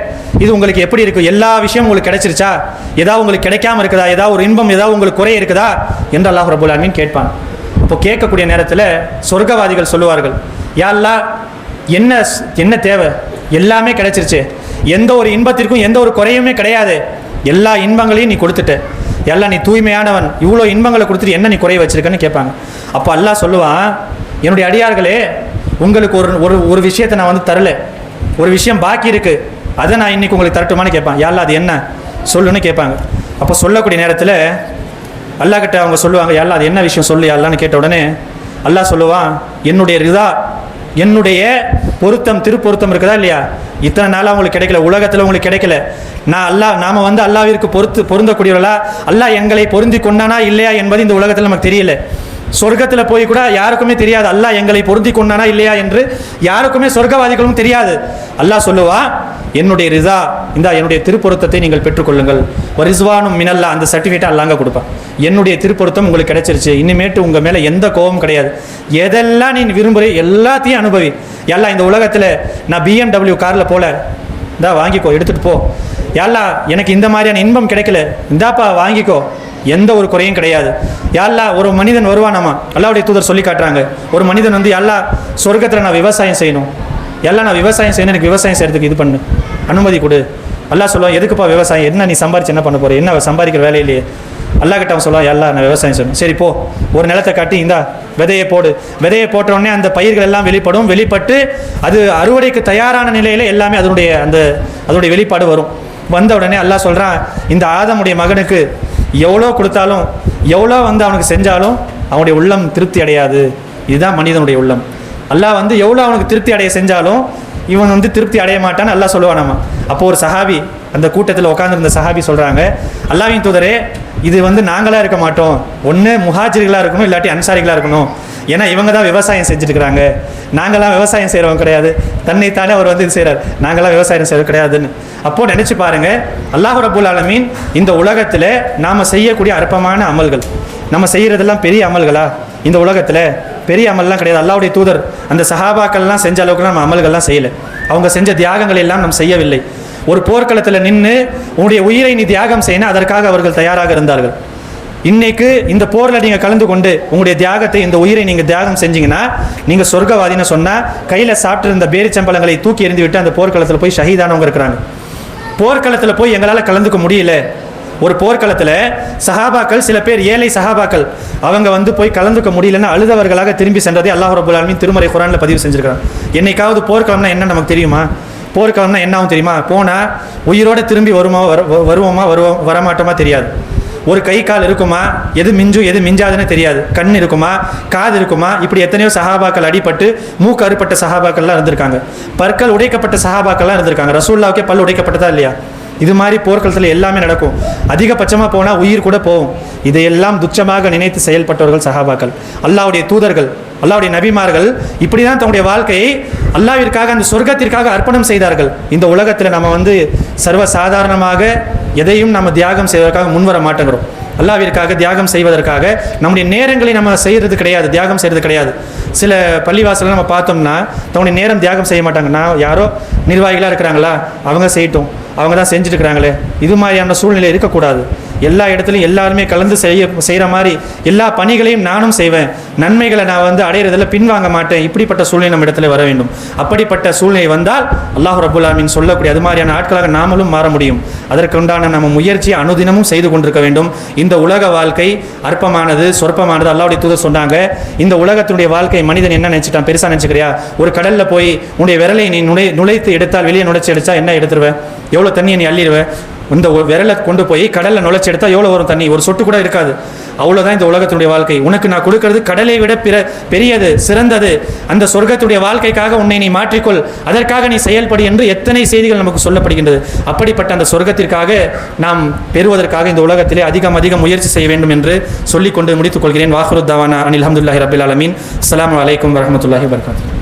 இது உங்களுக்கு எப்படி இருக்குது? எல்லா விஷயமும் உங்களுக்கு கிடைச்சிருச்சா? ஏதாவது உங்களுக்கு கிடைக்காம இருக்குதா? ஏதாவது ஒரு இன்பம், ஏதாவது உங்களுக்கு குறை இருக்குதா என்று அல்லாஹ் ரப்புல் ஆலமீன் கேட்பான். இப்போ கேட்கக்கூடிய நேரத்தில் சொர்க்கவாதிகள் சொல்லுவார்கள், யா அல்லாஹ், என்ன தேவை? எல்லாமே கிடைச்சிருச்சு, எந்த ஒரு இன்பத்திற்கும் எந்த ஒரு குறையுமே கிடையாது, எல்லா இன்பங்களையும் நீ கொடுத்துட்ட, எல்லாம் நீ தூய்மையானவன், இவ்வளோ இன்பங்களை கொடுத்துட்டு என்ன நீ குறைய வச்சிருக்கன்னு கேட்பாங்க. அப்போ அல்லாஹ் சொல்லுவான், என்னுடைய அடியார்களே, உங்களுக்கு ஒரு விஷயத்தை நான் வந்து தரல, ஒரு விஷயம் பாக்கி இருக்கு, அதை நான் இன்னைக்கு உங்களுக்கு தரட்டுமான்னு கேட்பான். யா அல்லாஹ், அது என்ன சொல்லுன்னு கேட்பாங்க. அப்போ சொல்லக்கூடிய நேரத்தில் அல்லாஹ் கிட்ட அவங்க சொல்லுவாங்க, யா அல்லாஹ், அது என்ன விஷயம் சொல்லு யா அல்லாஹ்னு கேட்ட உடனே அல்லாஹ் சொல்லுவான், என்னுடைய ரிதா, என்னுடைய பொருத்தம், திருப்பொருத்தம் இருக்குதா இல்லையா, இத்தனை நாளாக உங்களுக்கு கிடைக்கல, உலகத்தில் உங்களுக்கு கிடைக்கல, நாம வந்து அல்லாஹ்விற்கு பொருந்தக்கூடியவர்களா, அல்லாஹ் எங்களை பொருந்தி கொண்டானா இல்லையா என்பது இந்த உலகத்தில் நமக்கு தெரியல. சொர்க்கத்தில் போய் கூட யாருக்குமே தெரியாது அல்லாஹ் எங்களை பொருந்தி கொண்டானா இல்லையா என்று, யாருக்குமே சொர்க்கவாதிகளும் தெரியாது. அல்லாஹ் சொல்லுவா, என்னுடைய ரிசா, என்னுடைய திருப்பொருத்தத்தை நீங்கள் பெற்றுக்கொள்ளுங்கள், ரிஸ்வானும் மினல்லா, அந்த சர்டிஃபிகேட்டை அல்லாங்க கொடுப்பான். என்னுடைய திருப்பொருத்தம் உங்களுக்கு கிடைச்சிருச்சு, இனிமேட்டு உங்கள் மேலே எந்த கோபமும் கிடையாது, எதெல்லாம் நீ விரும்புகிறே எல்லாத்தையும் அனுபவி. எல்லாம் இந்த உலகத்தில் நான் BMW காரில் போல, இந்தா வாங்கிக்கோ, எடுத்துகிட்டு போ. யாழ்லா, எனக்கு இந்த மாதிரியான இன்பம் கிடைக்கல, இந்தாப்பா வாங்கிக்கோ, எந்த ஒரு குறையும் கிடையாது. யாழ்லா, ஒரு மனிதன் வருவானாமா, அல்லாஹ்வுடைய தூதர் சொல்லி காட்டுறாங்க, ஒரு மனிதன் வந்து, யாழ்லா, சொர்க்கத்தில் நான் விவசாயம் செய்யணும், எல்லாம் நான் விவசாயம் செய்யணும், எனக்கு விவசாயம் செய்யறதுக்கு இது பண்ணு, அனுமதி கொடு. அல்லாஹ் சொல்லுவான், எதுக்குப்பா விவசாயம், என்ன நீ சம்பாரிச்சு என்ன பண்ண போகிற, என்ன சம்பாதிக்கிற வேலையிலேயே. அல்லாஹ் கிட்ட அவன் சொல்லுவான், எல்லாம் நான் விவசாயம் சொல்லணும். சரி போ, ஒரு நிலத்தை காட்டி இந்தா விதையை போடு. விதையை போட்ட உடனே அந்த பயிர்கள் எல்லாம் வெளிப்பட்டு அது அறுவடைக்கு தயாரான நிலையில் எல்லாமே அதனுடைய வெளிப்பாடு வரும். வந்த உடனே அல்லாஹ் சொல்கிறான், இந்த ஆதமுடைய மகனுக்கு எவ்வளோ கொடுத்தாலும் எவ்வளோ அவனுக்கு செஞ்சாலும் அவனுடைய உள்ளம் திருப்தி அடையாது. இதுதான் மனிதனுடைய உள்ளம். அல்லாஹ் எவ்வளோ அவனுக்கு திருப்தி அடைய செஞ்சாலும் இவன் திருப்தி அடைய மாட்டான்னு அல்லாஹ் சொல்லுவானாமா. அப்போ ஒரு சஹாபி, அந்த கூட்டத்தில் உட்காந்துருந்த சஹாபி சொல்கிறாங்க, அல்லாஹ்வின் தூதரே, இது நாங்களாக இருக்க மாட்டோம், ஒன்று முஹாஜிர்களாக இருக்கணும், இல்லாட்டி அன்சாரிகளாக இருக்கணும். ஏன்னா இவங்க தான் விவசாயம் செஞ்சுட்டுருக்கிறாங்க, நாங்களாம் விவசாயம் செய்கிறவங்க கிடையாது. தன்னைத்தானே அவர் இது செய்கிறார், நாங்களாம் விவசாயம் செய்கிறது கிடையாதுன்னு. அப்போது நினச்சி பாருங்கள், அல்லாஹ் ரப்புல் ஆலமீன் இந்த உலகத்தில் நாம் செய்யக்கூடிய அற்பமான அமல்கள், நம்ம செய்கிறதெல்லாம் பெரிய அமல்களா? இந்த உலகத்தில் பெரிய அமல்லாம் கிடையாது. அல்லாஹ்வுடைய தூதர் அந்த சஹாபாக்கள்லாம் செஞ்ச அளவுக்குலாம் நம்ம அமல்கள்லாம் செய்யலை. அவங்க செஞ்ச தியாகங்கள் எல்லாம் நம்ம செய்யவில்லை. ஒரு போர்க்களத்தில் நின்று உங்களுடைய உயிரை நீ தியாகம் செய்யணும், அதற்காக அவர்கள் தயாராக இருந்தார்கள். இன்னைக்கு இந்த போரில் நீங்கள் கலந்து கொண்டு உங்களுடைய தியாகத்தை, இந்த உயிரை நீங்கள் தியாகம் செஞ்சீங்கன்னா நீங்கள் சொர்க்கவாதின்னு சொன்னால், கையில் சாப்பிட்டு இருந்த பேரிச்சம்பளங்களை தூக்கி எறிந்து விட்டு அந்த போர்க்களத்தில் போய் ஷஹீதானவங்க இருக்கிறாங்க. போர்க்களத்தில் போய் எங்களால் கலந்துக்க முடியல. ஒரு போர்க்களத்தில் சஹாபாக்கள், சில பேர் ஏழை சஹாபாக்கள், அவங்க போய் கலந்துக்க முடியலன்னு அழுதவர்களாக திரும்பி சென்றதை அல்லாஹ் ரப்புல் ஆலமீன் திருமறை குர்ஆனில் பதிவு செஞ்சிருக்கிறாங்க. என்னைக்காவது போர்க்களம்னா என்ன நமக்கு தெரியுமா? போர்க்களம்னா என்ன ஆகும் தெரியுமா? போனால் உயிரோடு திரும்பி வருவோமா வரமாட்டோமா தெரியாது. ஒரு கை கால் இருக்குமா, எது மிஞ்சும் எது மிஞ்சாதுன்னு தெரியாது. கண் இருக்குமா, காது இருக்குமா, இப்படி எத்தனையோ சஹாபாக்கள் அடிபட்டு மூக்கு அறுப்பட்ட சஹாபாக்கள்லாம் இருந்திருக்காங்க. பற்கள் உடைக்கப்பட்ட சஹாபாக்கள்லாம் இருந்திருக்காங்க. ரசூலுல்லாஹ்வுக்கே பல் உடைக்கப்பட்டதா இல்லையா? இது மாதிரி போர்க்களத்தில் எல்லாமே நடக்கும். அதிகபட்சமாக போனால் உயிர் கூட போகும். இதையெல்லாம் துச்சமாக நினைத்து செயல்பட்டவர்கள் சஹாபாக்கள், அல்லாஹ்வுடைய தூதர்கள், அல்லாஹ்வுடைய நபிமார்கள். இப்படி தான் தன்னுடைய வாழ்க்கையை அல்லாஹ்விற்காக, அந்த சொர்க்கத்திற்காக அர்ப்பணம் செய்தார்கள். இந்த உலகத்தில் நம்ம சர்வசாதாரணமாக எதையும் நம்ம தியாகம் செய்வதற்காக முன்வர மாட்டேங்கிறோம். அல்லாஹ்விற்காக தியாகம் செய்வதற்காக நம்முடைய நேரங்களை நம்ம செய்கிறது கிடையாது, தியாகம் செய்கிறது கிடையாது. சில பள்ளிவாசலில் நம்ம பார்த்தோம்னா தன்னுடைய நேரம் தியாகம் செய்ய மாட்டாங்க. நான் யாரோ நிர்வாகிகளாக இருக்கிறாங்களா, அவங்க செய்யட்டும், அவங்க தான் செஞ்சுட்டு இருக்கிறாங்களே, இது மாதிரியான சூழ்நிலை இருக்கக்கூடாது. எல்லா இடத்துலையும் எல்லாருமே கலந்து செய்கிற மாதிரி எல்லா பணிகளையும் நானும் செய்வேன், நன்மைகளை நான் அடையிறதில் பின்வாங்க மாட்டேன். இப்படிப்பட்ட சூழ்நிலை நம்ம இடத்துல வர வேண்டும். அப்படிப்பட்ட சூழ்நிலை வந்தால் அல்லாஹ் ரப்புல் ஆலமீன் சொல்லக்கூடிய அது மாதிரியான ஆட்களாக நாமளும் மாற முடியும். அதற்குண்டான நம்ம முயற்சியை அனுதினமும் செய்து கொண்டிருக்க வேண்டும். இந்த உலக வாழ்க்கை அற்பமானது, சொற்பமானது. அல்லாஹ்வுடைய தூதர் சொன்னாங்க, இந்த உலகத்தினுடைய வாழ்க்கை மனிதன் என்ன நினச்சிட்டான், பெருசாக நினச்சிக்கிறியா? ஒரு கடலில் போய் உன்னுடைய விரலை நீ நுழைத்து எடுத்தால், வெளியே நுழைச்சி எடுத்தா என்ன எடுத்துருவேன்? எவ்வளோ தண்ணியை நீ அள்ளிடுவேன்? இந்த விரலை கொண்டு போய் கடலில் நுழைச்சி எடுத்தால் எவ்வளோ வரும் தண்ணி? ஒரு சொட்டு கூட இருக்காது. அவ்வளோதான் இந்த உலகத்தினுடைய வாழ்க்கை. உனக்கு நான் கொடுக்கறது கடலை விட பெரியது, சிறந்தது. அந்த சொர்க்கத்துடைய வாழ்க்கைக்காக உன்னை நீ மாற்றிக்கொள், அதற்காக நீ செயல்படு என்று எத்தனை செய்திகள் நமக்கு சொல்லப்படுகின்றது. அப்படிப்பட்ட அந்த சொர்க்கத்திற்காக நாம் பெறுவதற்காக இந்த உலகத்திலே அதிகம் முயற்சி செய்ய வேண்டும் என்று சொல்லிக்கொண்டு முடித்துக் கொள்கிறேன். வாஹிரு தாவானா அனில் அல்ஹம்துலில்லாஹி ரப்பில் ஆலமீன். அஸ்ஸலாமு அலைக்கும் வரஹ்மத்துல்லாஹி வபரகாத்துஹு.